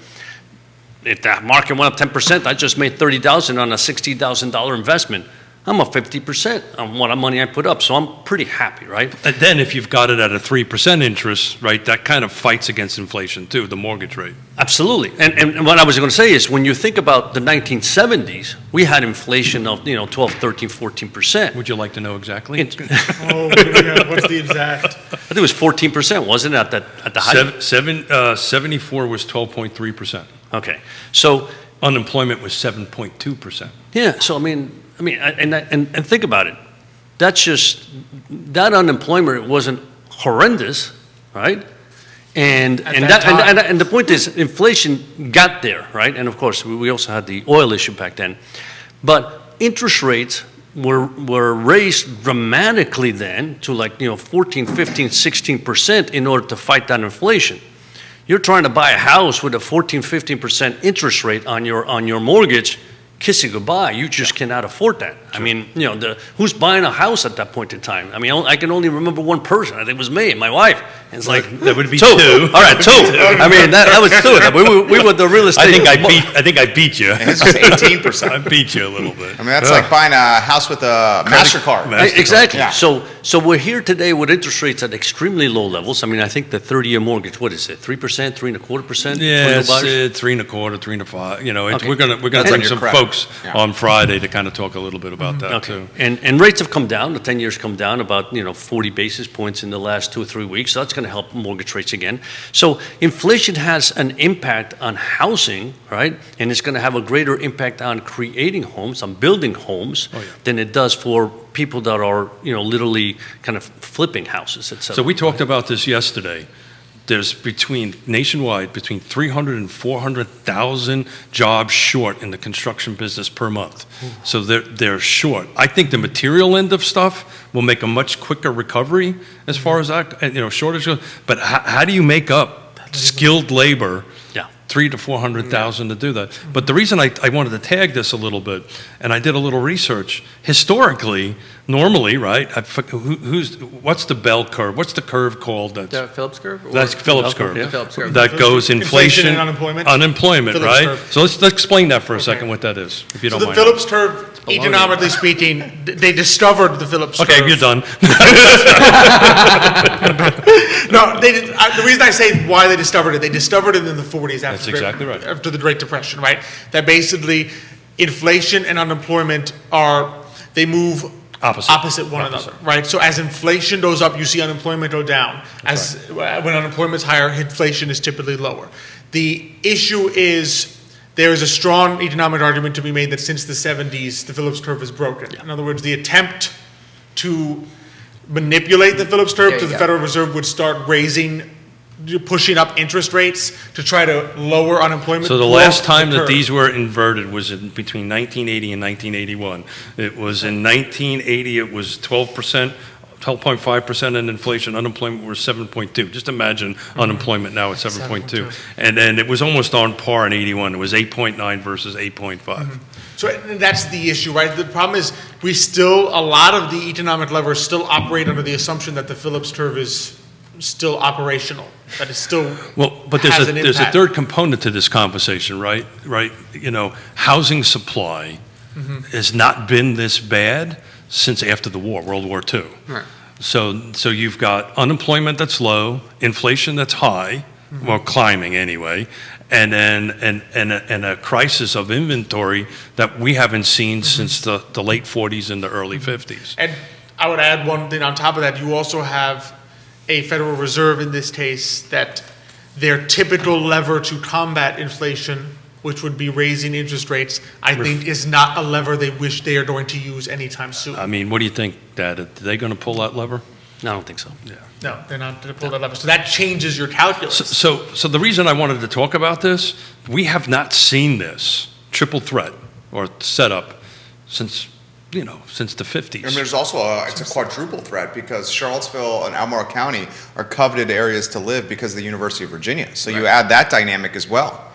If the market went up 10%, I just made $30,000 on a $60,000 investment. I'm up 50% on what money I put up, so I'm pretty happy, right? And then if you've got it at a 3% interest, right, that kind of fights against inflation too, the mortgage rate. Absolutely. And what I was going to say is when you think about the 1970s, we had inflation of 12, 13, 14%. Would you like to know exactly? What's the exact? I think it was 14%, wasn't it, at the height? 74 was 12.3%. Okay. So unemployment was 7.2%. yeah, so I mean, and think about it. That's just, that unemployment wasn't horrendous, right? And the point is, inflation got there, right? And of course, we also had the oil issue back then. But interest rates were raised dramatically then to 14, 15, 16% in order to fight that inflation. You're trying to buy a house with a 14, 15% interest rate on your mortgage. Kiss it goodbye. You just cannot afford that. Sure. I mean, who's buying a house at that point in time? I mean, I can only remember one person. I think it was me and my wife. And it's like that would be two. Two. All right, two. I mean, that was two. We were the real estate. I think I beat you. And this was 18%. I beat you a little bit. I mean, that's like buying a house with a MasterCard. Exactly. Yeah. So we're here today with interest rates at extremely low levels. I mean, I think the 30-year mortgage, what is it, 3%, 3.25%? Yeah, it's 3.25%, 3.5%. Okay. We're gonna That's bring on your some credit. folks Yeah. on Friday to kind of talk a little bit about that too. And rates have come down. The 10 years come down about 40 basis points in the last 2 or 3 weeks. So that's going to help mortgage rates again. So inflation has an impact on housing, right? And it's going to have a greater impact on creating homes, on building homes, than it does for people that are literally kind of flipping houses, etc. So we talked about this yesterday. There's nationwide between 300 and 400,000 jobs short in the construction business per month. So they're short. I think the material end of stuff will make a much quicker recovery as far as that, shortage goes. But how do you make up skilled labor? Yeah. 300 to 400,000 to do that. But the reason I wanted to tag this a little bit, and I did a little research, historically, normally, right, what's the bell curve? What's the curve called? The Phillips Curve? That's Phillips Curve. The Phillips Curve. That goes inflation and unemployment. Unemployment, Phillips right? curve. So let's explain that for a second, what that is, if you So don't the mind. Phillips Curve, economically speaking, they discovered the Phillips Curve. Okay, you're done. No, the reason I say why they discovered it in the 40s That's exactly right. after the Great Depression, right? That basically inflation and unemployment they move opposite one another, right? So as inflation goes up, you see unemployment go down. When unemployment's higher, inflation is typically lower. The issue is there is a strong economic argument to be made that since the 70s, the Phillips curve is broken. In other words, the attempt to manipulate the Phillips curve to the Federal Reserve would start pushing up interest rates to try to lower unemployment. So the last time that these were inverted was between 1980 and 1981. It was in 1980, it was 12%, 12.5% in inflation. Unemployment was 7.2. Just imagine unemployment now at 7.2. And then it was almost on par in 81. It was 8.9 versus 8.5. So that's the issue, right? The problem is a lot of the economic levers still operate under the assumption that the Phillips curve is still operational, that it still but there's a third component to this conversation, right? Housing supply has not been this bad since after the war, World War II. Right. So you've got unemployment that's low, inflation that's high, well, climbing anyway, and then a crisis of inventory that we haven't seen since the late 40s and the early 50s. And I would add one thing on top of that. You also have a Federal Reserve in this case that their typical lever to combat inflation, which would be raising interest rates, I think is not a lever they wish they are going to use anytime soon. I mean, what do you think, Dad? Are they going to pull that lever? No, I don't think so. No, they're not to pull that lever. So that changes your calculus. So the reason I wanted to talk about this, we have not seen this triple threat or setup since the 50s. And there's also it's a quadruple threat because Charlottesville and Albemarle County are coveted areas to live because of the University of Virginia. So you add that dynamic as well.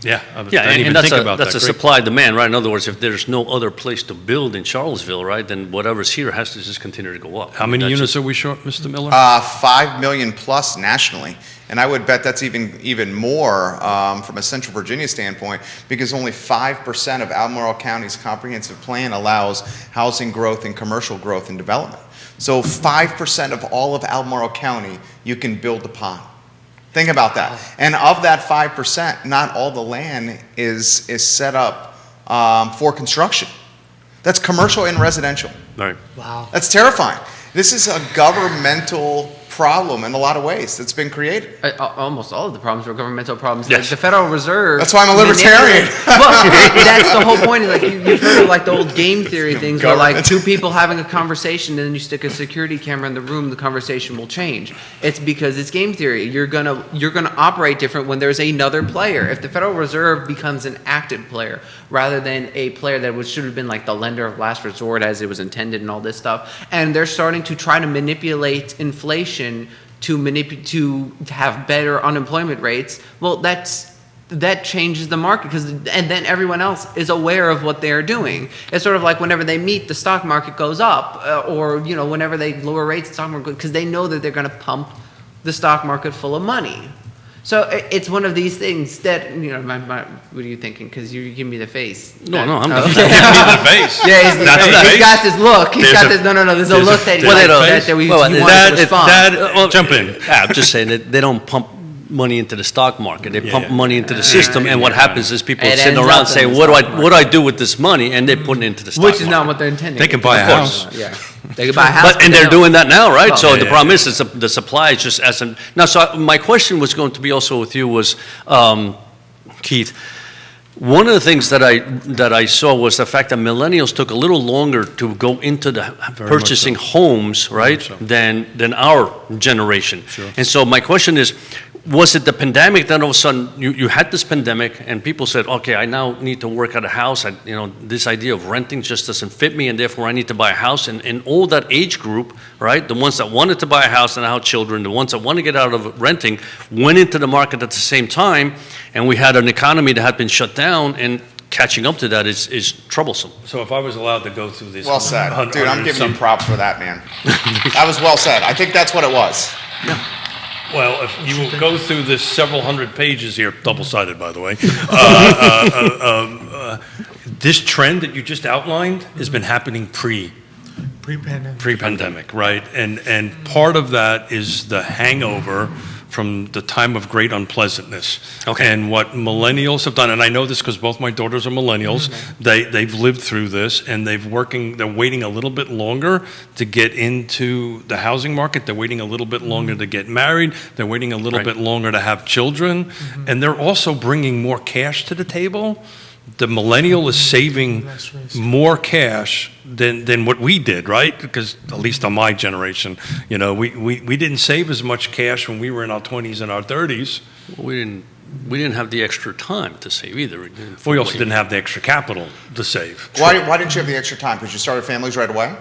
Yeah, I didn't Yeah, even and that's think a, about that's that. a Great. supply demand, right? In other words, if there's no other place to build in Charlottesville, right, then whatever's here has to just continue to go up. How many units are we short, Mr. Miller? 5 million plus nationally. And I would bet that's even more from a Central Virginia standpoint because only 5% of Albemarle County's comprehensive plan allows housing growth and commercial growth and development. So 5% of all of Albemarle County you can build upon. Think about that. And of that 5%, not all the land is set up for construction. That's commercial and residential. Right. Wow. That's terrifying. This is a governmental problem in a lot of ways that's been created. Almost all of the problems are governmental problems. Yes. Like the Federal Reserve. That's why I'm a libertarian. Well, that's the whole point. Like you've heard of like the old game theory things where like Government. two people having a conversation and then you stick a security camera in the room, the conversation will change. It's because it's game theory. You're gonna operate different when there's another player. If the Federal Reserve becomes an active player rather than a player that should have been like the lender of last resort as it was intended and all this stuff, and they're starting to try to manipulate inflation to have better unemployment rates, well, that changes the market and then everyone else is aware of what they're doing. It's sort of like whenever they meet, the stock market goes up, or whenever they lower rates, the stock market, because they know that they're going to pump the stock market full of money. So it's one of these things that what are you thinking? Because you give me the face. No, I'm Oh. Give me the face. Yeah, That's the he's face. got this look. He's got this. No. There's a look that he there's a likes face. that he Well, wants to respond. Jump in. I'm just saying that they don't pump money into the stock market. They pump Yeah. money into the system, and what happens is people It sitting ends around up in saying, the "What stock do I do with this money?" And they put it into the stock Which is market. not what they're intending. They can buy a Of course. house. Yeah, they can buy a house. And they're doing that now, right? Well, So the yeah, problem is the supply is just as an now. So my question was going to be also with you was, Keith. One of the things that I saw was the fact that millennials took a little longer to go into the purchasing homes, right, than our generation. Sure. And so my question is, was it the pandemic that all of a sudden you had this pandemic and people said, okay, I now need to work at a house. This idea of renting just doesn't fit me, and therefore I need to buy a house. And all that age group, right, the ones that wanted to buy a house and have children, the ones that want to get out of renting, went into the market at the same time, and we had an economy that had been shut down, and catching up to that is troublesome. So if I was allowed to go through this. Well said. Dude, I'm giving you some- props for that, man. That was well said. I think that's what it was. Well, if you will go through this several hundred pages here, double-sided, by the way, this trend that you just outlined has been happening Pre-pandemic. pre-pandemic, right? And part of that is the hangover from the time of great unpleasantness. Okay. And what millennials have done, and I know this because both my daughters are millennials, they've lived through this, and they're waiting a little bit longer to get into the housing market. They're waiting a little bit longer to get married. They're waiting a little Right. bit longer to have children. And they're also bringing more cash to the table. The millennial is saving Less risk. more cash than what we did, right? Because at least on my generation, we didn't save as much cash when we were in our 20s and our 30s. We didn't have the extra time to save either. We also didn't have the extra capital to save. Why didn't you have the extra time? Because you started families right away?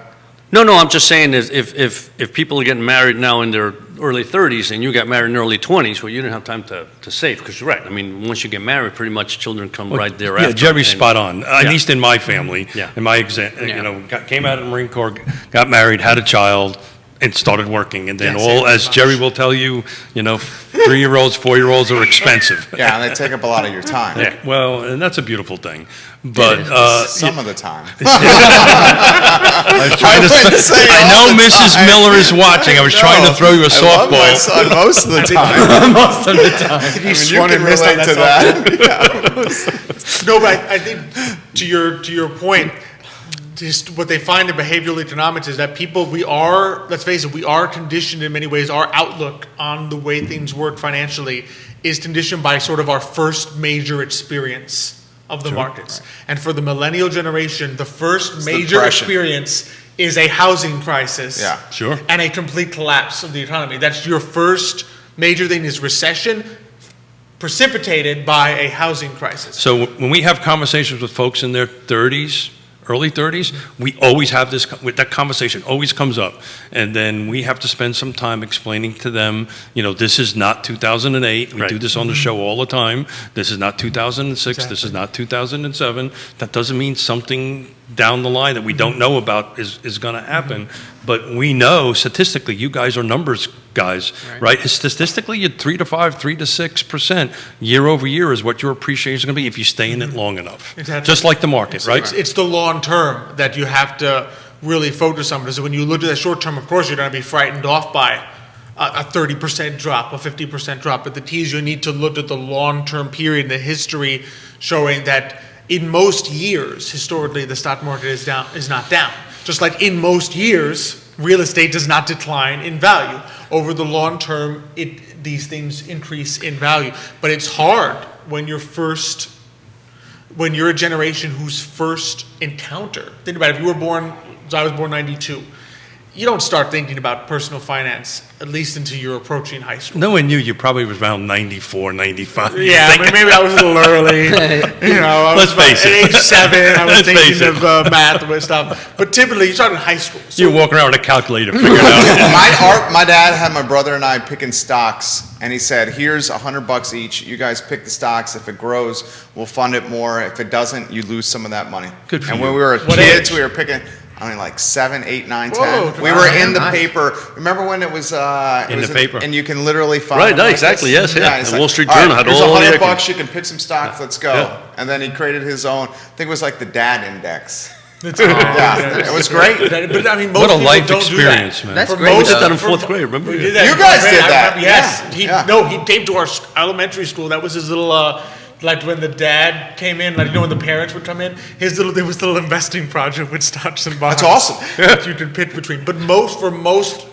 No, I'm just saying is if people are getting married now in their early 30s and you got married in their early 20s, well, you didn't have time to save, because you're right. I mean, once you get married, pretty much children come right thereafter. Yeah, Jerry's And- spot on. At Yeah. least in my family, Yeah. in my came out of the Marine Corps, got married, had a child, and started working. And then as Jerry will tell you, 3-year-olds, 4-year-olds are expensive. Yeah, and they take up a lot of your time. Yeah, well, and that's a beautiful thing. But Some of the time. I was trying to wouldn't say I all know the Mrs. time. Miller is watching. I was trying to throw you a I love my softball. son most of the time. Most of the time. You swung and missed relate to that. No, but I think to your point, just what they find in behavioral economics is that people, let's face it, we are conditioned in many ways. Our outlook on the way things work financially is conditioned by sort of our first major experience of the markets. And for the millennial generation, the first major depression. experience is a housing crisis. Yeah. Sure. And a complete collapse of the economy. That's your first major thing is recession precipitated by a housing crisis. So when we have conversations with folks in their 30s, early 30s, we always have that conversation always comes up. And then we have to spend some time explaining to them, this is not 2008. We do this on the show all the time. This is not 2006. Exactly. This is not 2007. That doesn't mean something down the line that we don't know about is going to happen. But we know statistically, you guys are numbers guys, right? Statistically, 3 to 6% year over year is what your appreciation is going to be if you stay in it long enough. Exactly. Just like the market, right? It's the long term that you have to really focus on, because when you look at the short term, of course, you're going to be frightened off by a 30% drop, a 50% drop. But the key is you need to look at the long term period in the history showing that in most years, historically, the stock market is not down. Just like in most years, real estate does not decline in value. Over the long term, these things increase in value. But it's hard when you're a generation whose first encounter. Think about it, if you were born, I was born 92. You don't start thinking about personal finance, at least until you're approaching high school. No one knew you probably was around 94, 95. Yeah, I mean, maybe I was a little early. Let's face it. At age 7, I was Let's face thinking of math and stuff. But typically, you start in high school. So You're walking around with a calculator figuring out. My dad had my brother and I picking stocks, and he said, "Here's $100 each. You guys pick the stocks. If it grows, we'll fund it more. If it doesn't, you lose some of that money." Good for And you. when we were What kids, age? we were picking. I mean, like 7, 8, 9, 10. Whoa, We were in the nice. paper. Remember when it was In the paper. and you can literally find Right, them no, like exactly, this? yes, yeah. it's The Wall Street all Journal had here's all the $100. equity. You can pick some stocks. Let's go. Yeah. And then he created his own. I think it was like the Dad Index. It's Yeah, it was great. But I mean, most What a people life don't experience, do that. man. That's For great, most- though. We did that in for- fourth grade, remember? We did that. You in guys fourth did grade. I that. remember, yes. Yeah. He came to our elementary school. That was his little, like when the dad came in, like when the parents would come in, there was a little investing project with stocks and bonds. That's awesome. That you could pitch between. But for most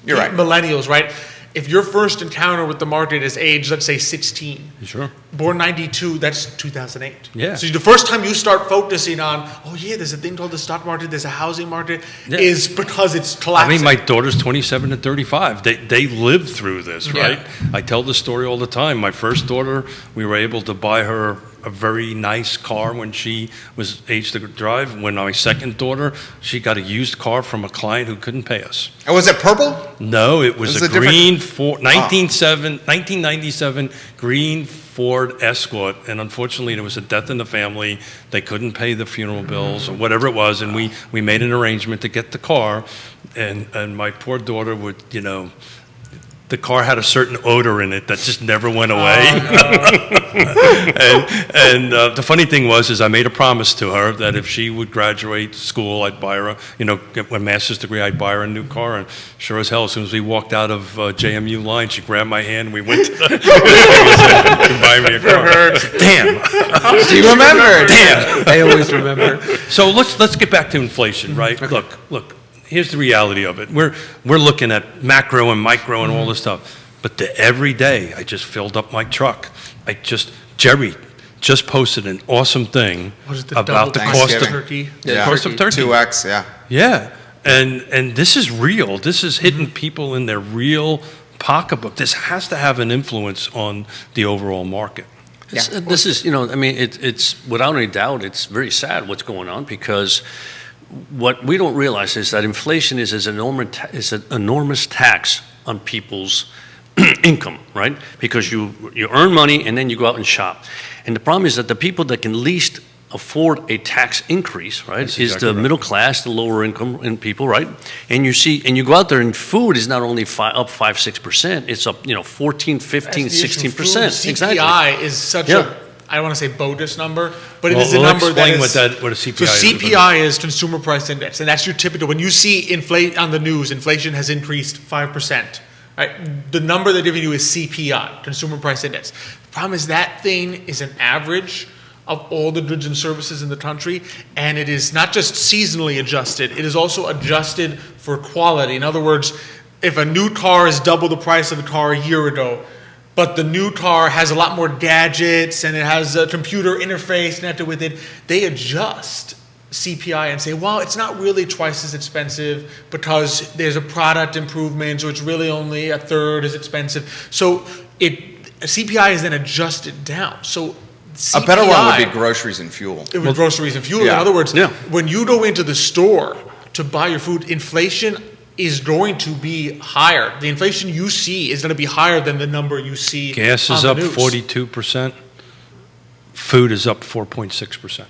You're right. millennials, right? If your first encounter with the market is age, let's say 16, Sure. born 92, that's 2008. Yeah. So the first time you start focusing on, there's a thing called the stock market, there's a housing market, Yeah. is because it's I collapsing. mean, my daughter's 27 and 35. They lived through this, Yeah. right? I tell the story all the time. My first daughter, we were able to buy her a very nice car when she was age to drive. When my second daughter, she got a used car from a client who couldn't pay us. And was it purple? No, it was This a is a different- green Ford, 1997 green Ford Escort, and unfortunately there was a death in the family. They couldn't pay the funeral bills or whatever it was, and we made an arrangement to get the car, and my poor daughter would, the car had a certain odor in it that just never went away. And the funny thing is I made a promise to her that if she would graduate school, I'd buy her, get a master's degree, I'd buy her a new car. And sure as hell, as soon as we walked out of JMU line, she grabbed my hand. We went to the to buy me a car. Damn. Do you remember? Damn. I always remember. So let's get back to inflation, right? Look. Here's the reality of it. We're looking at macro and micro and all this stuff. But every day, I just filled up my truck. Jerry just posted an awesome thing What is the about the double cost of turkey? cost of turkey. 2x, yeah. Yeah, and this is real. This is hitting people in their real pocketbook. This has to have an influence on the overall market. This is, it's without any doubt, it's very sad what's going on, because what we don't realize is that inflation is an enormous tax on people's income, right? Because you earn money and then you go out and shop. And the problem is that the people that can least afford a tax increase, right, That's is exactly the right. middle class, the lower income people, right? And you go out there and food is not only up 5-6%, it's up 14, 15, 16%. Exactly. CPI is such Yeah. I don't want to say bogus number, but it Well, is a we'll number that explain is. what a CPI so is. CPI is Consumer Price Index, and that's your typical. When you see on the news, inflation has increased 5%. Right? The number they're giving you is CPI, Consumer Price Index. The problem is that thing is an average of all the goods and services in the country, and it is not just seasonally adjusted, it is also adjusted for quality. In other words, if a new car is double the price of the car a year ago, but the new car has a lot more gadgets and it has a computer interface connected with it, they adjust CPI and say, well, it's not really twice as expensive because there's a product improvement, so it's really only a third as expensive. So CPI is then adjusted down. So CPI, A better one would be groceries and fuel. it was groceries and fuel. Yeah. In other words, Yeah. when you go into the store to buy your food, inflation is going to be higher. The inflation you see is going to be higher than the number you see Gas on is the up news. 42%. Food is up 4.6%.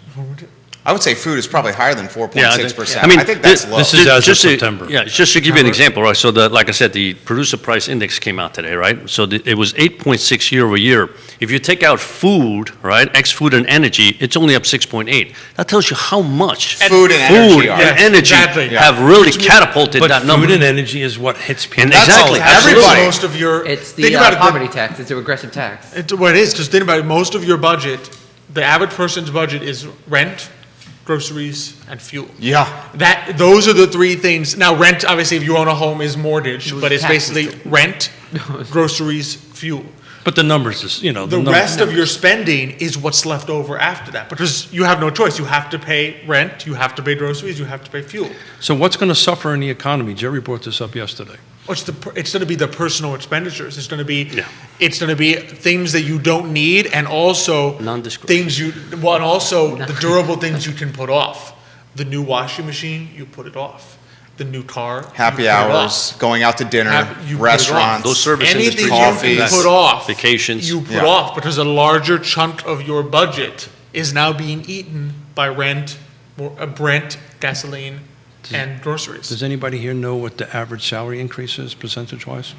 I would say food is probably higher than 4.6%. I mean, I think that's low. this is as of just to- September. Yeah, just to give you an example, right? So like I said, the producer price index came out today, right? So it was 8.6 year over year. If you take out food, right, ex-food and energy, it's only up 6.8. That tells you how much Food and energy are. and energy Exactly. have really catapulted But that food number. and energy is what hits people. And That's exactly, all- absolutely. everybody. Most of your It's the think about it, property tax. It's a regressive tax. It's what it is, because think about it, most of your budget, the average person's budget is rent, groceries, and fuel. Yeah. Those are the three things. Now, rent, obviously, if you own a home, is mortgage, but it's taxes basically rent, groceries, fuel. But the numbers is, The rest of your spending is what's left over after that, because you have no choice. You have to pay rent, you have to pay groceries, you have to pay fuel. So what's going to suffer in the economy? Jerry brought this up yesterday. It's going to be the personal expenditures. It's going to be, Yeah. it's going to be things that you don't need, and also Non-discretionary. and also the durable things you can put off. The new washing machine, you put it off. The new car, Happy you put it hours, off. going out to dinner, You put it off. restaurants. Those service Anything industries, you coffees. can put off, vacations. you put Yeah. off, because a larger chunk of your budget is now being eaten by rent, gasoline, and groceries. Does anybody here know what the average salary increase is percentage-wise?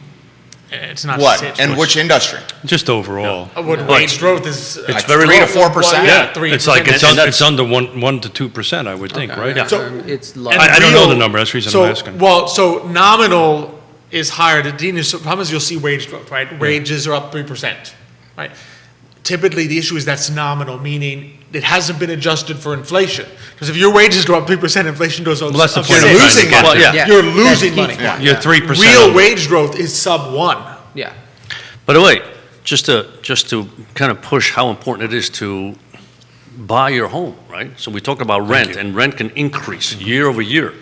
It's not What? it's And which industry? Just overall. what wage growth is. It's very 3 to low. 4%. Yeah, 3%. It's like, it's And that's- under 1 to 2%, I would think, Okay. right? Yeah. So- It's And low. I don't know the number, that's the reason I'm asking. So nominal is higher. The problem is you'll see wage growth, right? Wages are up 3%, right? Typically, the issue is that's nominal, meaning it hasn't been adjusted for inflation. Because if your wages go up 3%, inflation goes up. Well, that's the up point six. I'm trying to losing get money. to. Yeah. Yeah, You're that's losing key. money. Yeah. You're 3%. Real under. wage growth is sub 1. Yeah. By the way, just to kind of push how important it is to buy your home, right? So we talk about rent, you. and rent can increase year over year.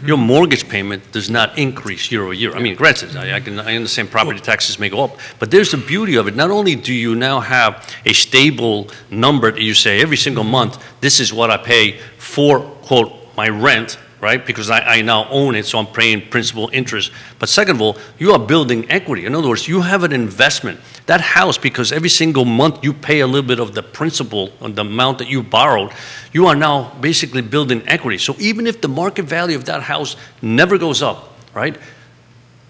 Your mortgage payment does not increase year over year. I mean, granted, I understand property taxes may go up, but there's the beauty of it. Not only do you now have a stable number that you say every single month, this is what I pay for, quote, my rent, right? Because I now own it, so I'm paying principal interest. But second of all, you are building equity. In other words, you have an investment. That house, because every single month you pay a little bit of the principal on the amount that you borrowed, you are now basically building equity. So even if the market value of that house never goes up, right?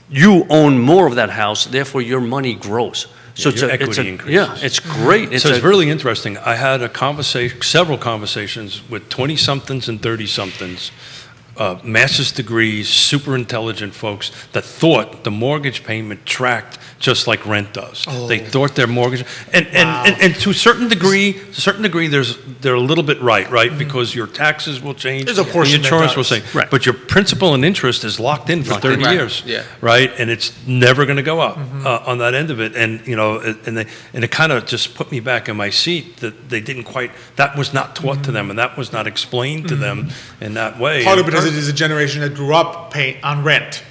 You own more of that house, therefore your money grows. So Yeah, your equity increases. Yeah, it's great. So it's really interesting. I had several conversations with 20-somethings and 30-somethings, master's degrees, super intelligent folks that thought the mortgage payment tracked just like rent does. They thought their mortgage, and to a certain degree, they're a little bit right? Because your taxes will change, There's a and portion your that insurance will does. change, Right. but your principal and interest is locked in for 30 Right. years, Yeah. right? And it's never going to go up on that end of it. And and it kind of just put me back in my seat that they didn't quite. That was not taught to them, and that was not explained to them in that way. Part of And it is it is a generation that grew up paying on rent.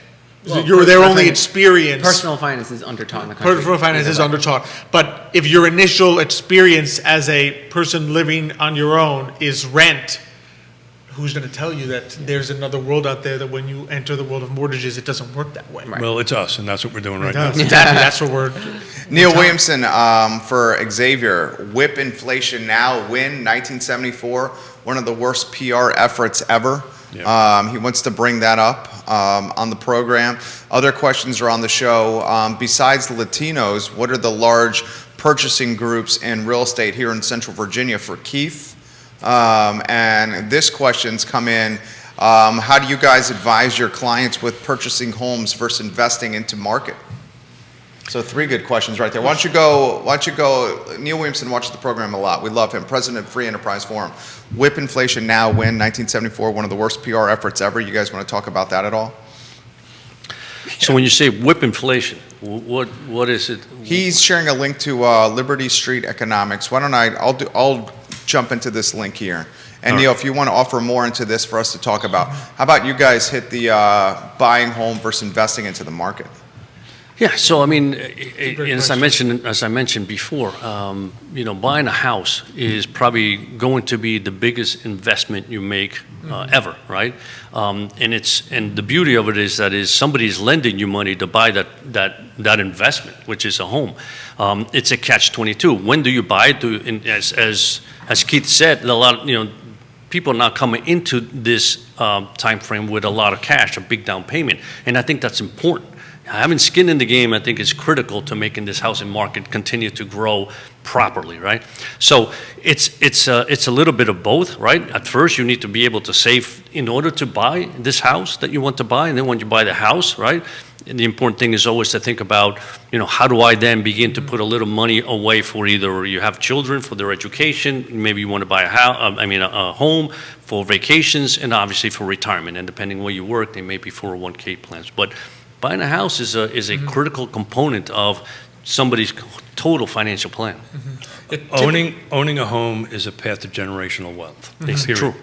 Well, Their personal only finance- experience. Personal finance is undertaught in the country. Personal finance is undertaught. But if your initial experience as a person living on your own is rent, who's going to tell you that there's another world out there that when you enter the world of mortgages, it doesn't work that way? Right. Well, it's us, and that's what we're doing right now. Exactly. That's what we're. Neil Williamson for Xavier, whip inflation now, win 1974, one of the worst PR efforts ever. Yeah. He wants to bring that up on the program. Other questions are on the show. Besides Latinos, what are the large purchasing groups in real estate here in Central Virginia for Keith? And this question's come in. How do you guys advise your clients with purchasing homes versus investing into market? So 3 good questions right there. Why don't you go, Neil Williamson watches the program a lot. We love him. President of Free Enterprise Forum. Whip inflation now, win 1974, one of the worst PR efforts ever. You guys want to talk about that at all? So when you say whip inflation, what is it? He's sharing a link to Liberty Street Economics. Why don't I'll jump into this link here. And Neil, if you want to offer more into this for us to talk about, how about you guys hit the buying home versus investing into the market? Yeah, so I mean, as I mentioned before, buying a house is probably going to be the biggest investment you make ever, right? And the beauty of it is that somebody's lending you money to buy that investment, which is a home. It's a catch-22. When do you buy it? As Keith said, a lot people are not coming into this time frame with a lot of cash, a big down payment, and I think that's important. Having skin in the game, I think, is critical to making this housing market continue to grow properly, right? So it's a little bit of both, right? At first, you need to be able to save in order to buy this house that you want to buy, and then when you buy the house, right? And the important thing is always to think about, how do I then begin to put a little money away for either you have children for their education, maybe you want to buy a home for vacations, and obviously for retirement. And depending where you work, they may be 401k plans, but buying a house is a critical component of somebody's total financial plan. Owning a home is a path to generational wealth. It's true.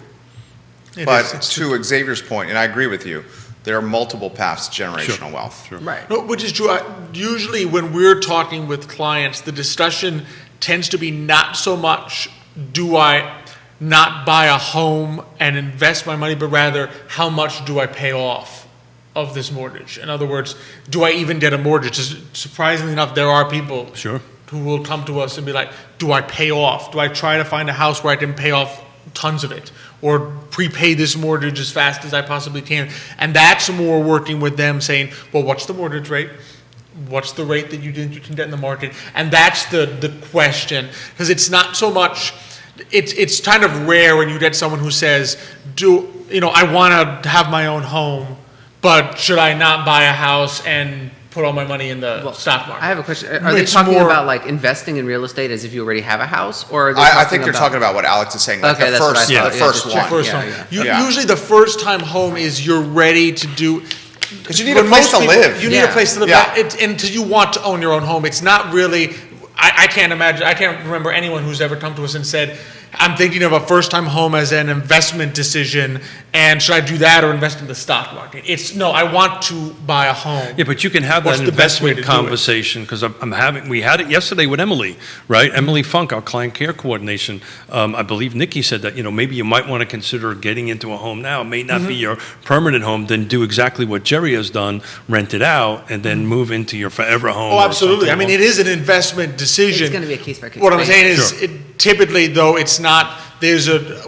But to Xavier's point, and I agree with you, there are multiple paths to generational wealth. Sure. Right. No, which is true. Usually when we're talking with clients, the discussion tends to be not so much, do I not buy a home and invest my money, but rather, how much do I pay off of this mortgage? In other words, do I even get a mortgage? Surprisingly enough, there are people who will come to us and be like, do I pay off? Do I try to find a house where I can pay off tons of it, or prepay this mortgage as fast as I possibly can? And that's more working with them saying, well, what's the mortgage rate? What's the rate that you think you can get in the market? And that's the question, because it's not so much, it's kind of rare when you get someone who says, I want to have my own home, but should I not buy a house and put all my money in the stock market? I have a question. Are they talking about like investing in real estate as if you already have a house, or are they I think they're talking about what Alex is saying, like Okay, the that's what first, I thought. the Yeah, first just one. First home. Usually the first time home is you're ready to do. Because you need a place to live. You need a place to live. Yeah. Until you want to own your own home. It's not really. I can't imagine. I can't remember anyone who's ever come to us and said, I'm thinking of a first-time home as an investment decision, and should I do that or invest in the stock market? No, I want to buy a home. Yeah, but you can have What's that the best way investment to do it? conversation, because we had it yesterday with Emily, right? Emily Funk, our client care coordination. I believe Nikki said that, maybe you might want to consider getting into a home now. It may not be your permanent home, then do exactly what Jerry has done, rent it out, and then move into your forever home. Oh, or absolutely. something It is an investment decision. It's going to be a case-by-case What I'm basis. saying is, typically, though, it's not,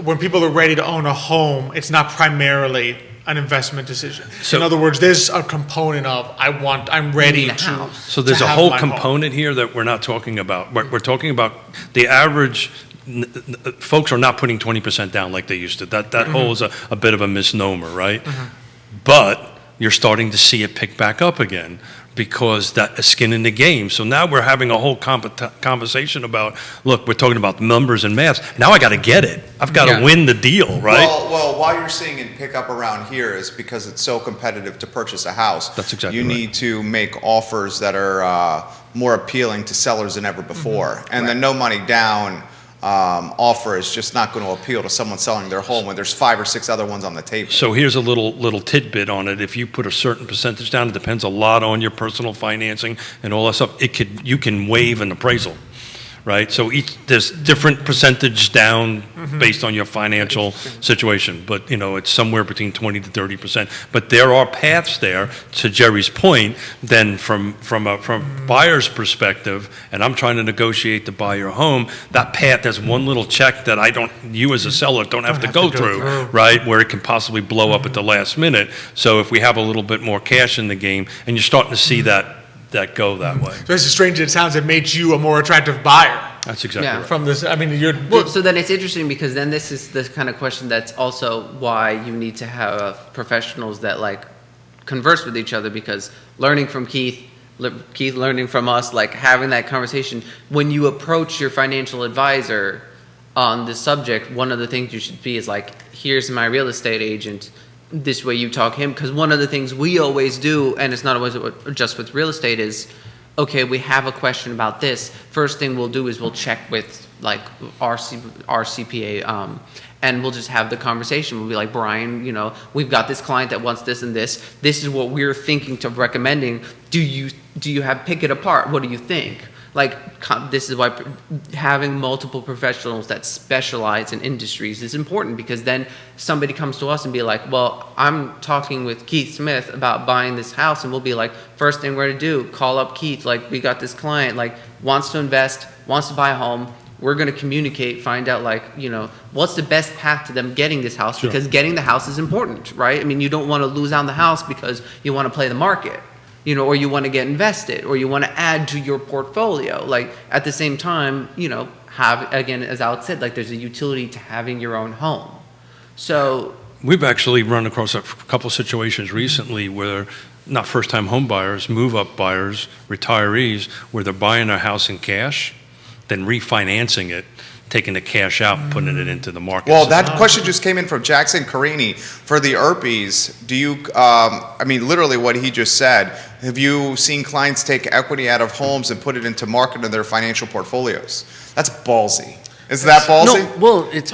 when people are ready to own a home, it's not primarily an investment decision. So- in other words, there's a component of, I'm ready You need a to. house. So there's to a have whole my home. component here that we're not talking about. We're talking about the average, folks are not putting 20% down like they used to. That whole is a bit of a misnomer, right? But you're starting to see it pick back up again, because that is skin in the game. So now we're having a whole conversation about, look, we're talking about numbers and maths. Now I got to get it. I've got to win the deal, right? Well, why you're seeing it pick up around here is because it's so competitive to purchase a house. That's exactly You right. need to make offers that are more appealing to sellers than ever before. And the no money down offer is just not going to appeal to someone selling their home when there's 5 or 6 other ones on the table. So here's a little tidbit on it. If you put a certain percentage down, it depends a lot on your personal financing and all that stuff. You can waive an appraisal, right? So there's different percentage down based on your financial situation, but it's somewhere between 20 to 30%. But there are paths there, to Jerry's point, then from buyer's perspective, and I'm trying to negotiate to buy your home, that path, there's one little check that you as a seller don't have to go through, right? Where it can possibly blow up at the last minute. So if we have a little bit more cash in the game, and you're starting to see that go that way. So as strange as it sounds, it makes you a more attractive buyer That's exactly Yeah. right. from this. Well, so then it's interesting, because then this is the kind of question that's also why you need to have professionals that like converse with each other, because learning from Keith learning from us, like having that conversation, when you approach your financial advisor on this subject, one of the things you should be is like, here's my real estate agent. This way you talk him, because one of the things we always do, and it's not always just with real estate, is okay, we have a question about this. First thing we'll do is we'll check with like our CPA, and we'll just have the conversation. We'll be like, Brian, we've got this client that wants this and this. This is what we're thinking to recommending. Do you have pick it apart? What do you think? Like, this is why having multiple professionals that specialize in industries is important, because then somebody comes to us and be like, well, I'm talking with Keith Smith about buying this house, and we'll be like, first thing we're gonna do, call up Keith, like, we got this client, like, wants to invest, wants to buy a home. We're gonna communicate, find out, like, what's the best path to them getting this house, because getting the house is important, right? I mean, you don't wanna lose out on the house because you wanna play the market. Or you want to get invested, or you want to add to your portfolio. Like, at the same time, have, again, as Alex said, like, there's a utility to having your own home. So We've actually run across a couple situations recently where not first-time home buyers, move-up buyers, retirees, where they're buying a house in cash, then refinancing it, taking the cash out and putting it into the market. Well, So- that question just came in from Jackson Carini. For the Urpís, do you, literally what he just said, have you seen clients take equity out of homes and put it into market in their financial portfolios? That's ballsy. Is that ballsy? No, well, it's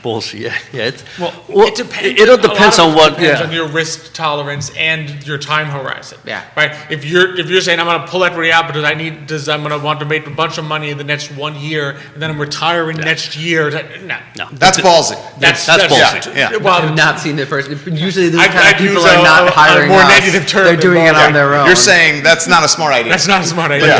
ballsy, yeah. It depends. It all depends on what, Depends on yeah. your risk tolerance and your time horizon. Yeah. Right. If you're saying I'm going to pull equity out because I'm going to want to make a bunch of money in the next 1 year, and then I'm retiring next year. No. That's ballsy. That's ballsy. Yeah. Well, I've not seen the first. Usually those I- kind I'd of people use are a not hiring more us. negative term They're than doing it ballsy. on their own. You're saying that's not a smart idea. that's not a smart idea.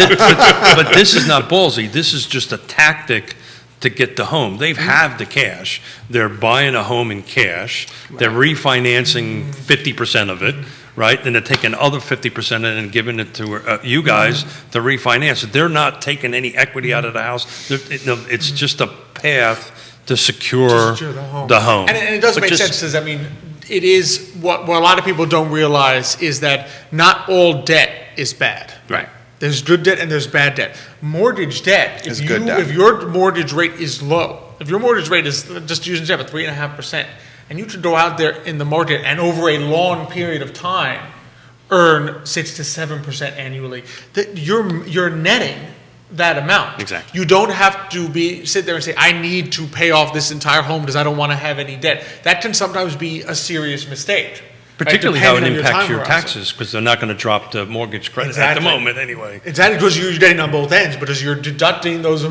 But this is not ballsy. This is just a tactic to get the home. They have the cash. They're buying a home in cash. They're refinancing 50% of it, right? Then they're taking the other 50% and giving it to you guys to refinance it. They're not taking any equity out of the house. It's just a path to secure Secure the home. And it does But make just- sense, because, it is, what a lot of people don't realize is that not all debt is bad. Right. There's good debt and there's bad debt. Mortgage debt, Is good debt. if your mortgage rate is low, if your mortgage rate is, just using example, 3.5%, and you can go out there in the market and over a long period of time earn 6 to 7% annually, that you're netting that amount. Exactly. You don't have to sit there and say, I need to pay off this entire home because I don't want to have any debt. That can sometimes be a serious mistake. right, Particularly how it depending on impacts time your horizon. taxes, because they're not going to drop the mortgage credit at Exactly. the moment anyway. Exactly, because you're getting on both ends, because you're deducting those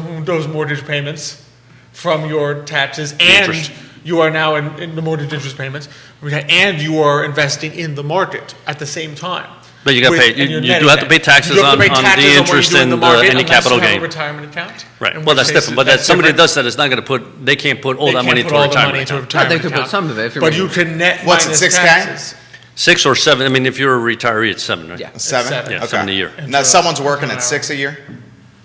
mortgage payments from your taxes, and interest. you are now in the mortgage interest payments, and you are investing in the market at the same time. But you got to pay, And you you're do netting have to that. pay taxes You have on to pay taxes the on what interest you do in and the market any unless capital you have a gain. retirement account. Right, in well, which that's case different, but that's somebody that different. does that is not going to they can't put all They that can't money put into a all the money retirement into a account. retirement they could put account, some of it if you're but you making- can net What's it, minus 6K? taxes. 6 or 7, I mean, if you're a retiree, it's 7, right? Yeah. 7? Seven. Yeah, Okay. 7 a year. Now, someone's working at 6 a year?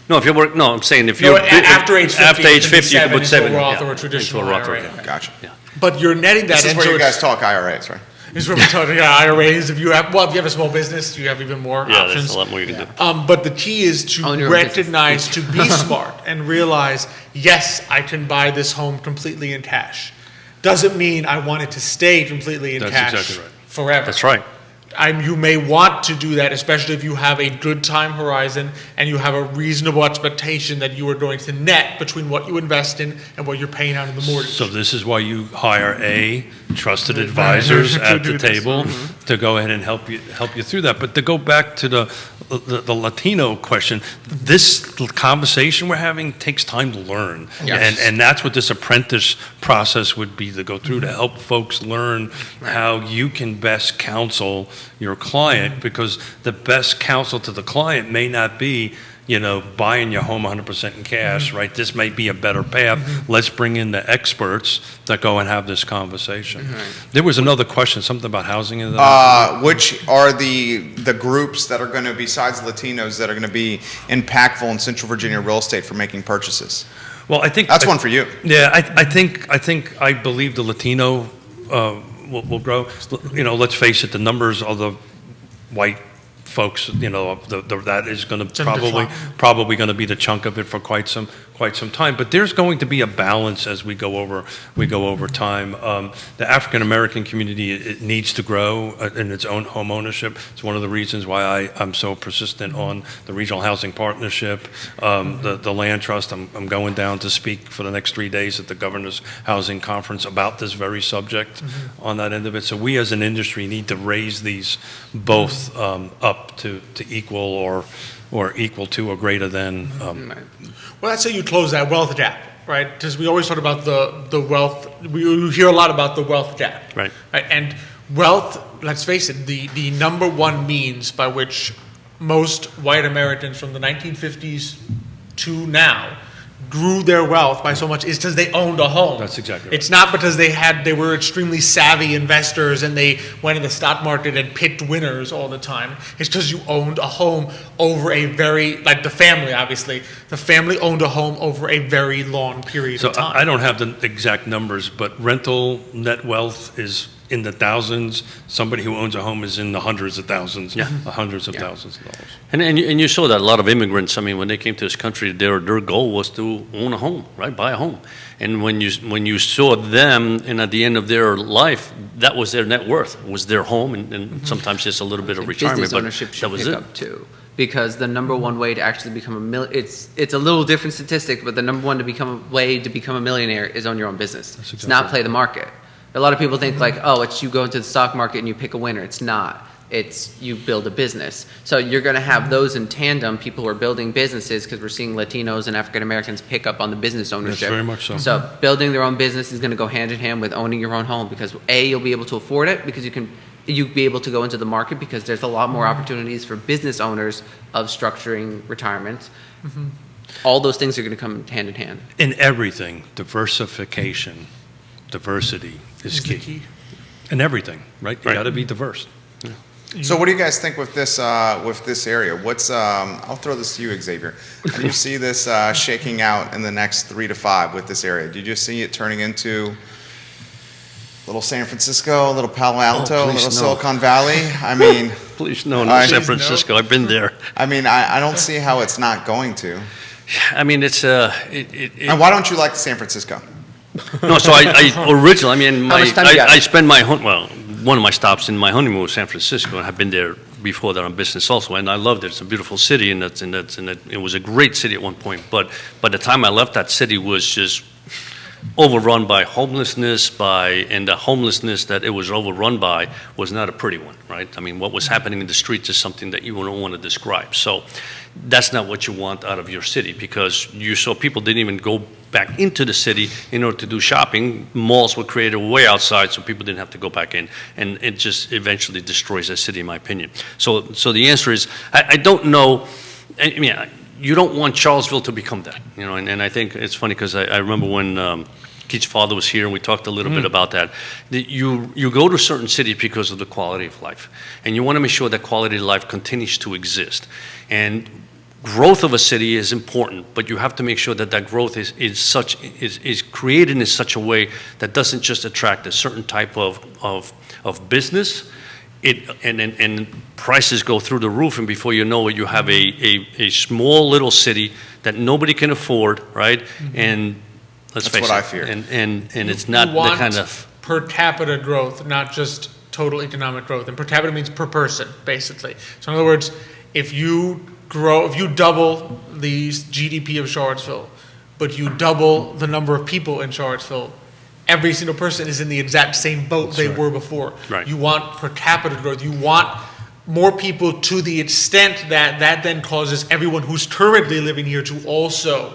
No, if you work, no, I'm saying if No, you're. after age 50, After age it can be 50, you can put 7. into a Roth yeah, or a traditional into a Roth or- IRA. yeah. Gotcha. But you're netting that This is into where you it. guys talk IRAs, right? This is where we're talking about IRAs. If you have a small business, you have even more Yeah, options. there's a lot more you can do. But the key is to Own your own business. recognize, to be smart, and realize, yes, I can buy this home completely in cash. Doesn't mean I want it to stay completely in That's cash exactly right. forever. That's right. You may want to do that, especially if you have a good time horizon and you have a reasonable expectation that you are going to net between what you invest in and what you're paying out in the mortgage. So this is why you hire trusted advisors To at do the this. table to go ahead and help you through that. But to go back to the Latino question, this conversation we're having takes time to learn. Yes. And that's what this apprentice process would be, to go through, to help folks learn how you can best counsel your client, because the best counsel to the client may not be, buying your home 100% in cash, right? This may be a better path. Let's bring in the experts that go and have this conversation. There was another question, something about housing. Which are the groups that are going to, besides Latinos, that are going to be impactful in Central Virginia real estate for making purchases? Well, I think That's one for you. Yeah, I believe the Latino will grow. Let's face it, the numbers of the white folks, that is going to Some decline. probably going to be the chunk of it for quite some time. But there's going to be a balance as we go over time. The African American community, it needs to grow in its own home ownership. It's one of the reasons why I'm so persistent on the Regional Housing Partnership, the Land Trust. I'm going down to speak for the next 3 days at the Governor's Housing Conference about this very subject on that end of it. So we as an industry need to raise these both up to equal or equal to or greater than. Well, that's how you close that wealth gap, right? Because we always talk about the wealth, we hear a lot about the wealth gap. Right. And wealth, let's face it, the number one means by which most white Americans from the 1950s to now grew their wealth by so much is because they owned a home. That's exactly right. It's not because they were extremely savvy investors and they went in the stock market and picked winners all the time. It's because you owned a home over a very, like the family, obviously. The family owned a home over a very long period of time. I don't have the exact numbers, but rental net wealth is in the thousands. Somebody who owns a home is in the hundreds of thousands, hundreds of thousands of dollars. And you saw that a lot of immigrants, I mean, when they came to this country, their goal was to own a home, right? Buy a home. And when you saw them, and at the end of their life, that was their net worth, was their home, and sometimes just a little bit of retirement. Business But ownership should that was pick it. up too. Because the number one way to actually become it's a little different statistic, but the number one way to become a millionaire is own your own business. It's not play the market. A lot of people think like, oh, it's you go into the stock market and you pick a winner. It's not. It's you build a business. So you're going to have those in tandem, people who are building businesses, because we're seeing Latinos and African Americans pick up on the business ownership. Yes, very much so. So building their own business is going to go hand in hand with owning your own home, because you'll be able to afford it, because you'll be able to go into the market, because there's a lot more opportunities for business owners of structuring retirement. All those things are going to come hand in hand. In everything, diversity is key. In everything, right? You got to be diverse. So what do you guys think with this area? What's I'll throw this to you, Xavier. How do you see this shaking out in the next 3 to 5 with this area? Do you just see it turning into little San Francisco, a little Palo Alto, a little no. Silicon Valley? I mean, Please, no, Please, San Francisco. I've been there. I mean, I don't see how it's not going to. I mean, it's And why don't you like San Francisco? No, so I originally, I mean, How much time you got? I spend one of my stops in my honeymoon was San Francisco, and I've been there before that on business also, and I loved it. It's a beautiful city, and it was a great city at one point. But by the time I left, that city was just overrun by homelessness, and the homelessness that it was overrun by was not a pretty one, right? I mean, what was happening in the streets is something that you don't want to describe. So that's not what you want out of your city, because you saw people didn't even go back into the city in order to do shopping. Malls were created way outside, so people didn't have to go back in, and it just eventually destroys that city, in my opinion. So the answer is, I don't know. I mean, you don't want Charlottesville to become that, and I think it's funny because I remember when Keith's father was here and we talked a little bit about that. You go to a certain city because of the quality of life, and you want to make sure that quality of life continues to exist. And growth of a city is important, but you have to make sure that growth is created in such a way that doesn't just attract a certain type of business. And prices go through the roof, and before you know it, you have a small little city that nobody can afford, right? And let's face it, what I fear. And it's not You the want kind of per capita growth, not just total economic growth. And per capita means per person, basically. So in other words, if you double the GDP of Charlottesville, but you double the number of people in Charlottesville, every single person is in the exact same boat they were before. Right. You want per capita growth. You want more people to the extent that then causes everyone who's currently living here to also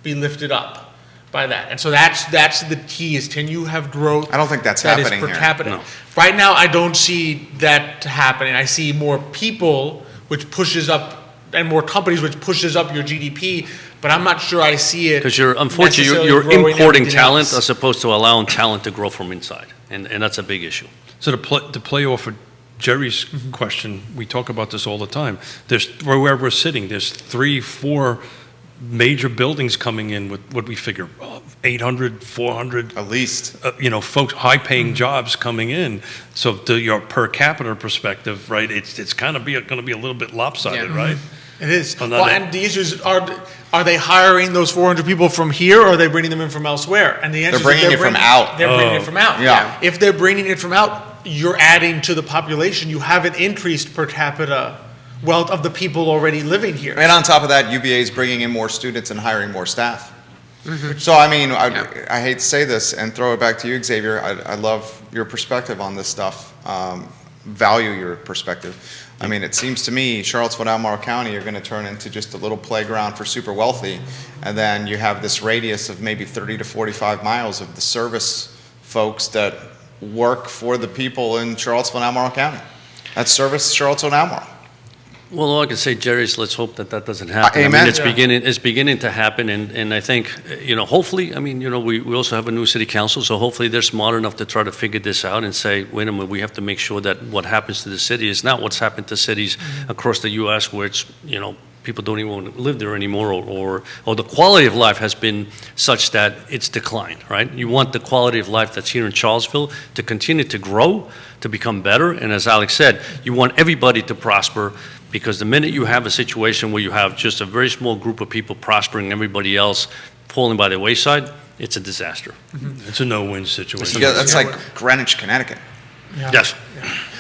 be lifted up by that. And so that's the key, is can you have growth? I don't think that's that happening is per here. capita. No. Right now, I don't see that happening. I see more people, which pushes up, and more companies, which pushes up your GDP, but I'm not sure I see it. Because unfortunately, necessarily you're growing importing everything talent else. as opposed to allowing talent to grow from inside, and that's a big issue. So to play off of Jerry's question, we talk about this all the time. There's where we're sitting, there's 3-4 major buildings coming in with what we figure 800, 400 At least. folks, high-paying jobs coming in. So to your per capita perspective, right, it's kind of going to be a little bit lopsided, Yeah. right? It is. On that Well, end. and the issue is, are they hiring those 400 people from here, or are they bringing them in from elsewhere? And the answer They're bringing it from out. They're bringing it from out. Yeah. If they're bringing it from out, you're adding to the population. You haven't increased per capita wealth of the people already living here. And on top of that, UVA is bringing in more students and hiring more staff. So, I mean, I hate to say this and throw it back to you, Xavier. I love your perspective on this stuff. Value your perspective. I mean, it seems to me Charlottesville, Albemarle County are going to turn into just a little playground for super wealthy. And then you have this radius of maybe 30 to 45 miles of the service folks that work for the people in Charlottesville and Albemarle County. That service Charlottesville and Albemarle. Well, all I can say, Jerry, is let's hope that that doesn't happen. I Amen. mean, it's beginning to happen, and I think, hopefully, I mean, we also have a new city council, so hopefully they're smart enough to try to figure this out and say, wait a minute, we have to make sure that what happens to the city is not what's happened to cities across the U.S. where it's, people don't even want to live there anymore, or the quality of life has been such that it's declined, right? You want the quality of life that's here in Charlottesville to continue to grow, to become better, and as Alex said, you want everybody to prosper, because the minute you have a situation where you have just a very small group of people prospering, everybody else falling by the wayside, it's a disaster. It's a no-win situation. Yeah, that's like Greenwich, Connecticut. Yeah. Yes.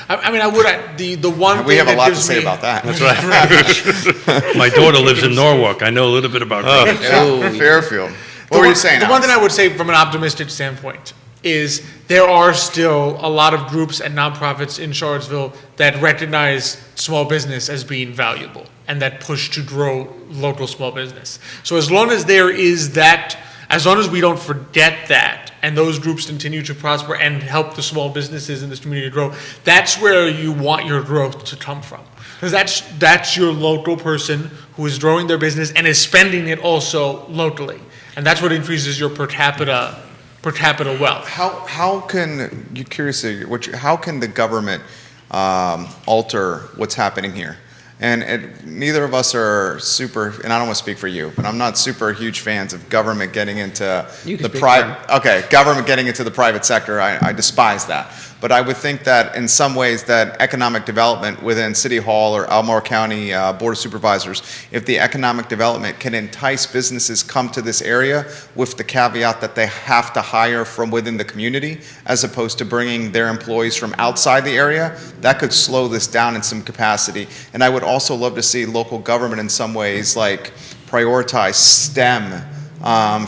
I mean, I would, the one thing We have a that lot to gives say me- about that. That's right. My daughter lives in Norwalk. I know a little bit about Greenwich. Yeah, Fairfield. What were you saying, The one thing Alex? I would say from an optimistic standpoint is there are still a lot of groups and nonprofits in Charlottesville that recognize small business as being valuable and that push to grow local small business. So as long as there is that, as long as we don't forget that, and those groups continue to prosper and help the small businesses in this community grow, that's where you want your growth to come from. Because that's your local person who is growing their business and is spending it also locally. And that's what increases your per capita wealth. How can you how can the government alter what's happening here? And neither of us are super, and I don't want to speak for you, but I'm not super huge fans of government getting into You can the speak private. for Okay, government getting into the private sector. I despise that. But I would think that in some ways that economic development within City Hall or Albemarle County Board of Supervisors, if the economic development can entice businesses come to this area with the caveat that they have to hire from within the community as opposed to bringing their employees from outside the area, that could slow this down in some capacity. And I would also love to see local government in some ways like prioritize STEM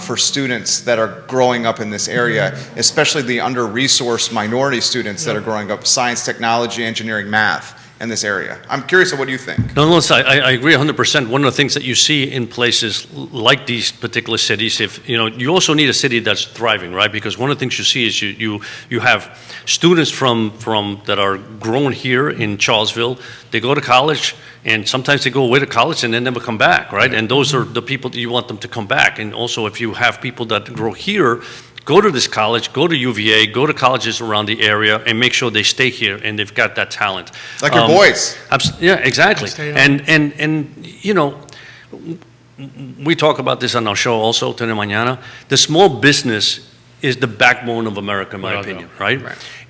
for students that are growing up in this area, especially the under-resourced minority students that are growing up, science, technology, engineering, math in this area. I'm curious of what you think. No, I agree 100%. One of the things that you see in places like these particular cities, you also need a city that's thriving, right? Because one of the things you see is you have students from that are grown here in Charlottesville. They go to college, and sometimes they go away to college and then never come back, right? And those are the people that you want them to come back. And also, if you have people that grow here, go to this college, go to UVA, go to colleges around the area, and make sure they stay here and they've got that talent. Like your boys. Yeah, exactly. Stay on. And we talk about this on our show also, Tene Mañana. The small business is the backbone of America, in my opinion, right?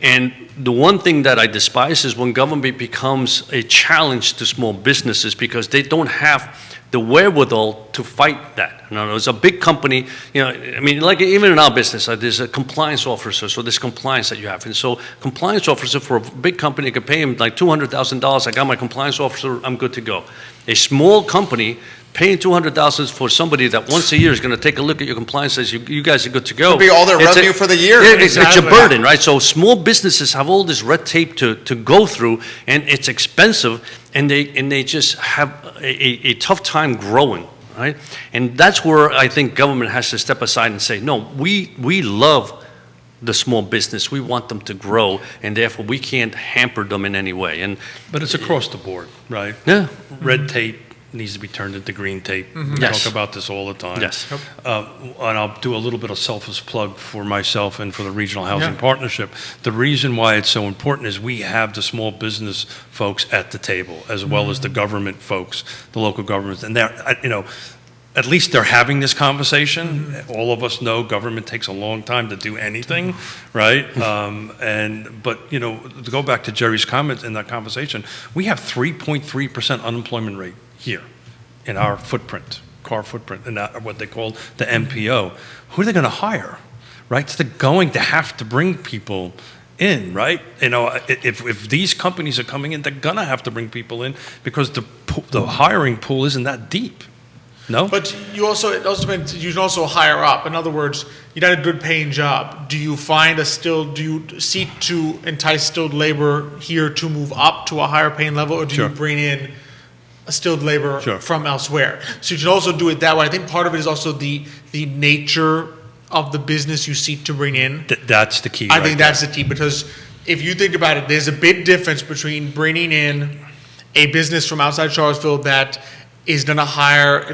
And the one thing that I despise is when government becomes a challenge to small businesses because they don't have the wherewithal to fight that. It's a big company, I mean, like even in our business, there's a compliance officer, so there's compliance that you have. And so compliance officer for a big company can pay him like $200,000. I got my compliance officer, I'm good to go. A small company paying $200,000 for somebody that once a year is going to take a look at your compliance says you guys are good to go. Could be all their revenue for the year. It's a burden, right? So small businesses have all this red tape to go through, and it's expensive, and they just have a tough time growing, right? And that's where I think government has to step aside and say, no, we love the small business. We want them to grow, and therefore we can't hamper them in any way. But it's across the board, right? Yeah. Red tape needs to be turned into green tape. We Yes. talk about this all the time. Yes. And I'll do a little bit of selfish plug for myself and for the Regional Housing Partnership. The reason why it's so important is we have the small business folks at the table, as well as the government folks, the local governments. And they're, at least they're having this conversation. All of us know government takes a long time to do anything, right? But to go back to Jerry's comment in that conversation, we have 3.3% unemployment rate here in our footprint, car footprint, and what they call the MPO. Who are they going to hire, right? So they're going to have to bring people in, right? If these companies are coming in, they're going to have to bring people in because the hiring pool isn't that deep. No? But it also means you can also hire up. In other words, you got a good paying job. Do you seek to entice skilled labor here to move up to a higher paying level, or do you bring in a skilled labor from elsewhere? So you can also do it that way. I think part of it is also the nature of the business you seek to bring in. That's the key. I think that's the key, because if you think about it, there's a big difference between bringing in a business from outside Charlottesville that is going to hire,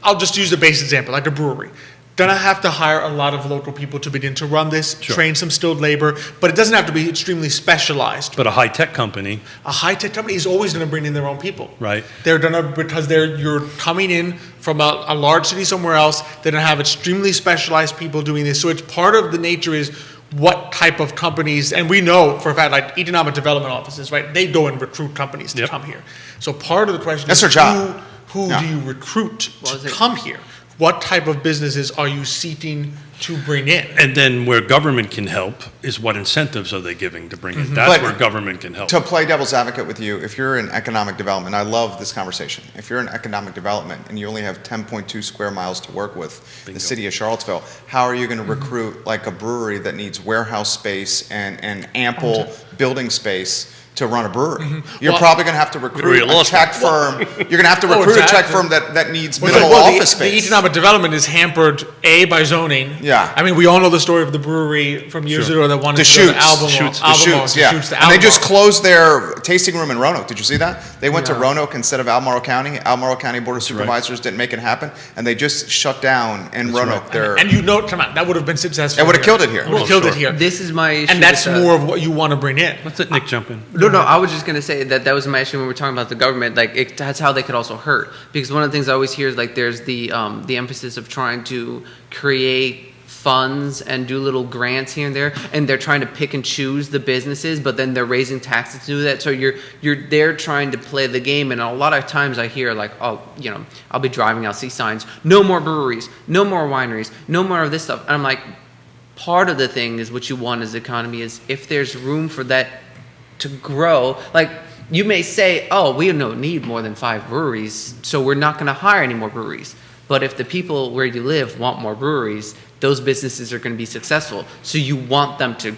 I'll just use the base example, like a brewery. Going to have to hire a lot of local people to begin to run this, train some skilled labor, but it doesn't have to be extremely specialized. But a high-tech company. A high-tech company is always going to bring in their own people. Right. Because you're coming in from a large city somewhere else, they're going to have extremely specialized people doing this. So it's part of the nature is what type of companies, and we know for a fact, like economic development offices, right? They go and recruit companies to come here. So part of the question That's is their job. who do you recruit to come here? What type of businesses are you seeking to bring in? And then where government can help is what incentives are they giving to bring in? That's where government can help. To play devil's advocate with you, if you're in economic development, I love this conversation. If you're in economic development and you only have 10.2 square miles to work with, the city of Charlottesville, how are you going to recruit like a brewery that needs warehouse space and ample building space to run a brewery? You're probably going to have to recruit a tech firm. You're going to have to recruit a tech firm that needs minimal office space. The economic development is hampered, by zoning. Yeah. I mean, we all know the story of the brewery from years ago that wanted The to go to Shoots. Albemarle. And they just closed their tasting room in Roanoke. Did you see that? They went to Roanoke instead of Albemarle County. Albemarle County Board of Supervisors didn't make it happen, and they just shut down in Roanoke. And come on, that would have been successful. It would have killed it here. Would have killed it here. This is my issue. And that's more of what you want to bring in. Let's let Nick jump in. No, I was just going to say that was my issue when we're talking about the government. Like, that's how they could also hurt. Because one of the things I always hear is, like, there's the emphasis of trying to create funds and do little grants here and there, and they're trying to pick and choose the businesses, but then they're raising taxes to do that. So you're there trying to play the game, and a lot of times I hear, like, I'll be driving, I'll see signs, no more breweries, no more wineries, no more of this stuff. And I'm like, part of the thing is what you want as the economy is if there's room for that to grow. Like, you may say, oh, we don't need more than 5 breweries, so we're not going to hire any more breweries. But if the people where you live want more breweries, those businesses are going to be successful. So you want them to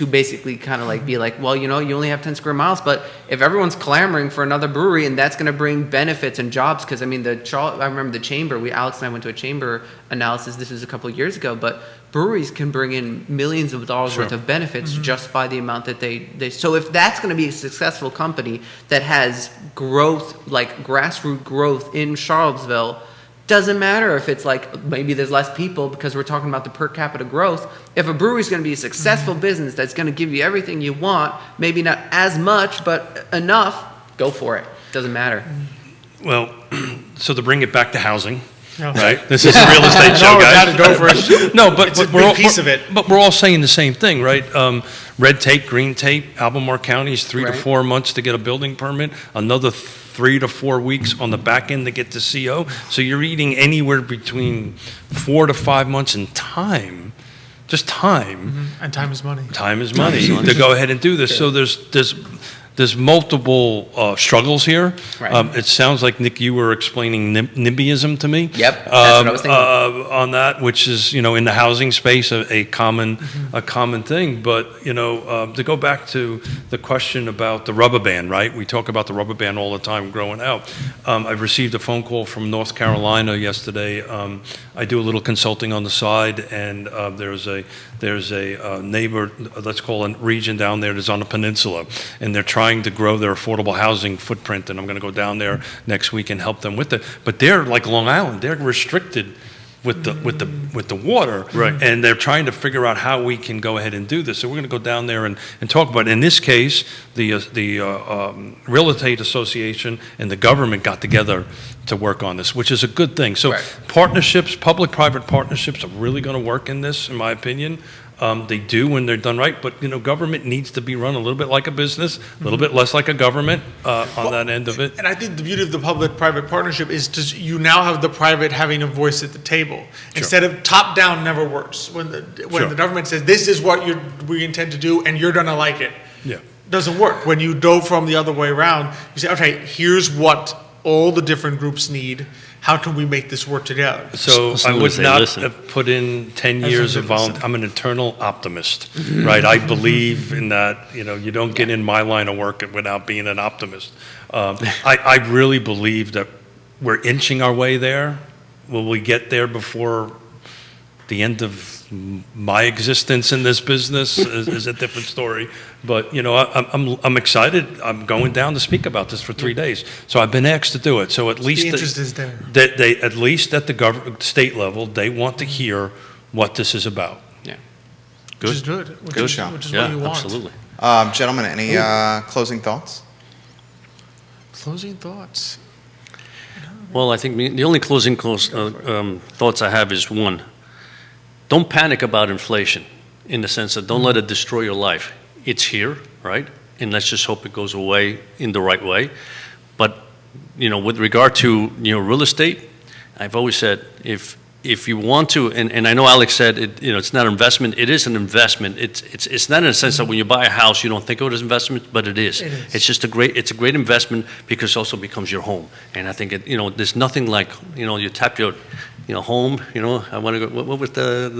basically kind of like be like, well, you only have 10 square miles, but if everyone's clamoring for another brewery, and that's going to bring benefits and jobs, because I mean, I remember the chamber, Alex and I went to a chamber analysis, this was a couple of years ago, but breweries can bring in millions of dollars worth of benefits just by the amount that they so if that's going to be a successful company that has growth, like grassroots growth in Charlottesville, doesn't matter if it's like maybe there's less people because we're talking about the per capita growth. If a brewery is going to be a successful business that's going to give you everything you want, maybe not as much, but enough, go for it. Doesn't matter. Well, so to bring it back to housing, right? This is a real estate show, guys. Go for it. No, but It's a we're all, big piece of it. But we're all saying the same thing, right? Red tape, green tape. Albemarle County is 3 to 4 months to get a building permit. Another 3 to 4 weeks on the back end to get the CO. So you're eating anywhere between 4 to 5 months in time, just time. And time is money. Time is money to go ahead and do this. So there's multiple struggles here. Right. It sounds like, Nick, you were explaining NIMBYism to me. Yep, that's what I was thinking. On that, which is, in the housing space, a common thing. But, to go back to the question about the rubber band, right? We talk about the rubber band all the time growing out. I've received a phone call from North Carolina yesterday. I do a little consulting on the side, and there's a neighbor, let's call it, region down there that's on a peninsula, and they're trying to grow their affordable housing footprint, and I'm going to go down there next week and help them with it. But they're like Long Island; they're restricted with the water, Right. and they're trying to figure out how we can go ahead and do this. So we're going to go down there and talk about it. In this case, the Real Estate Association and the government got together to work on this, which is a good thing. So Right. partnerships, public-private partnerships, are really going to work in this, in my opinion. They do when they're done right, but government needs to be run a little bit like a business, a little bit less like a government on that end of it. And I think the beauty of the public-private partnership is just you now have the private having a voice at the table. Instead of top-down never works. When Sure. the government says, this is what we intend to do, and you're gonna like it. Yeah. Doesn't work. When you go from the other way around, you say, okay, here's what all the different groups need. How can we make this work together? So I Someone would say, not "Listen." have put in 10 That's years a of good volunteer. listen. I'm an eternal optimist, right? I believe in that, you don't get in my line of work without being an optimist. I really believe that we're inching our way there. Will we get there before the end of my existence in this business is a different story. But, I'm excited. I'm going down to speak about this for 3 days. So I've been asked to do it. So at least The interest is there. they at least at the state level, they want to hear what this is about. Yeah. Which is good. Good show. Which is Yeah, what you want. absolutely. Gentlemen, any closing thoughts? Closing thoughts. Well, I think the only closing thoughts I have is one, don't panic about inflation in the sense that don't let it destroy your life. It's here, right? And let's just hope it goes away in the right way. But, with regard to, real estate, I've always said if you want to, and I know Alex said it's not an investment. It is an investment. It's not in a sense that when you buy a house you don't think of it as investment, but it is. It is. It's just a great investment because it also becomes your home. And I think there's nothing like you tap your home. I want to go. What was the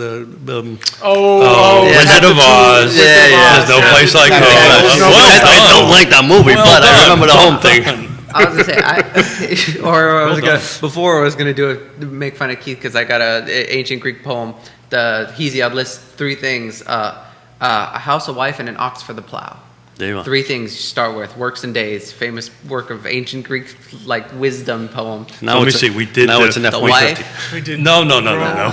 Wizard of Oz. Yeah. There's no place like home. I don't like that movie, Well but I done. remember the Well home thing. done. I was gonna say, before I was gonna make fun of Keith because I got a ancient Greek poem. The Hesiod lists three things: a house, a wife, and an ox for the plow. There you are. Three things you start with: works and days. Famous work of ancient Greek wisdom poem. Now Let me it's see. We did it's an The F-150. wife. We did. No.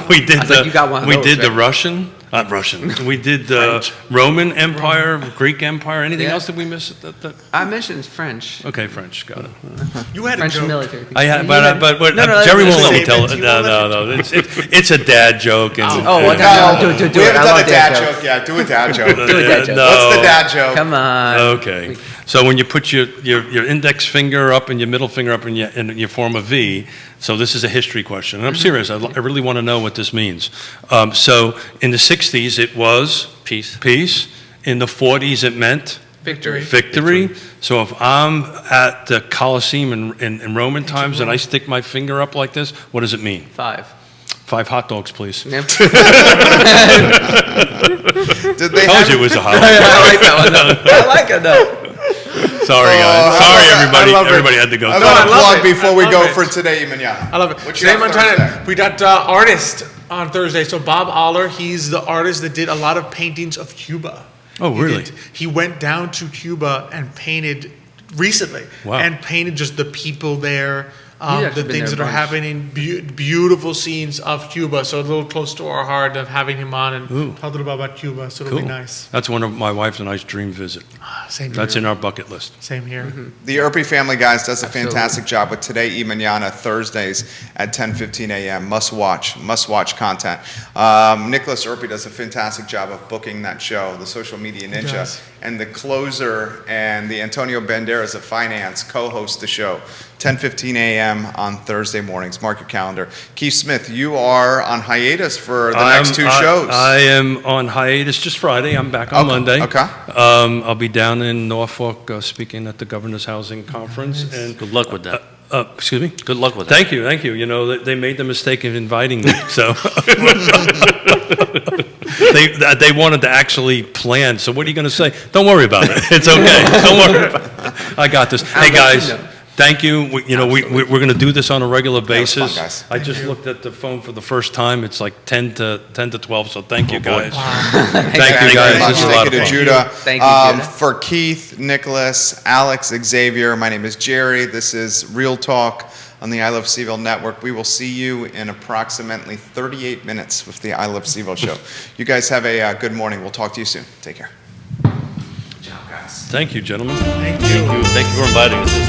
We did I was like, you got one of we those, did the right? Russian, not Russian. We did the Roman Empire, Greek Empire. Anything Yeah. else that we missed? That? I mentioned French. Okay, French. Got it. You had French a joke. military. I had, You but had- Jerry won't that's let me the tell same it. thing. No. It's a dad joke. And, Oh, what No, do it. we I haven't done love a dad jokes. joke yet. Do a dad joke. Do a dad joke. No. What's the dad joke? Come on. Okay. So when you put your index finger up and your middle finger up and you form a V, so this is a history question. And I'm serious. I really want to know what this means. So in the 60s, it was Peace. In the 40s, it meant Victory. So if I'm at the Colosseum in Roman times and I stick my finger up like this, what does it mean? 5. 5 hot dogs, please. Yep. Did they Told have you it was a hot dog. I like that one. Though. I like it though. Sorry, Oh, guys. I Sorry, love it. everybody. I love it. Everybody had to go. I through want it. to love plug it. before I we love go it. for today, Manana. I love it. What you Today, got Montana, Thursday? we got artist on Thursday. So Bob Aller, he's the artist that did a lot of paintings of Cuba. Oh, really? He went down to Cuba and painted recently. Wow. And painted just the people there, actually the been things there that a are bunch. happening, beautiful scenes of Cuba. So a little close to our heart of having him on and Ooh. talk a little bit about Cuba. So it'll Cool. be nice. That's one of my wife and I's dream visit. Same here. That's in our bucket list. Same here. The Urpí family, guys, does a Absolutely. fantastic job with Today y Mañana Thursdays at 10:15 a.m. Must watch content. Nickolas Urpí does a fantastic job of booking that show, the Social Media Ninja. does. And the closer and the Antonio Banderas of finance co-host the show, 10:15 a.m. on Thursday mornings. Mark your calendar. Keith Smith, you are on hiatus for the next two shows. I am on hiatus just Friday. I'm back on Okay, Monday. okay. I'll be down in Norfolk speaking at the Governor's Housing Conference. And Good luck with that. excuse me. Good luck with that. Thank you. You know, they made the mistake of inviting me, so they wanted to actually plan. So what are you going to say? Don't worry about it. It's okay. Don't worry about it. I got this. Hey guys, thank you. We're going to do this on a regular was fun, basis. guys. I just looked at the phone for the first time. It's like 10 to 12. So thank you guys. Thank you Very guys. much. This is a Thank lot you of to fun. Judah. Thank you, Judah. For Keith, Nicholas, Alex, Xavier, my name is Jerry. This is Real Talk. on the I Love CVille Network. We will see you in approximately 38 minutes with the I Love CVille show. You guys have a good morning. We'll talk to you soon. Take care. Good job, guys. Thank you, gentlemen. Thank you. Thank you for inviting us.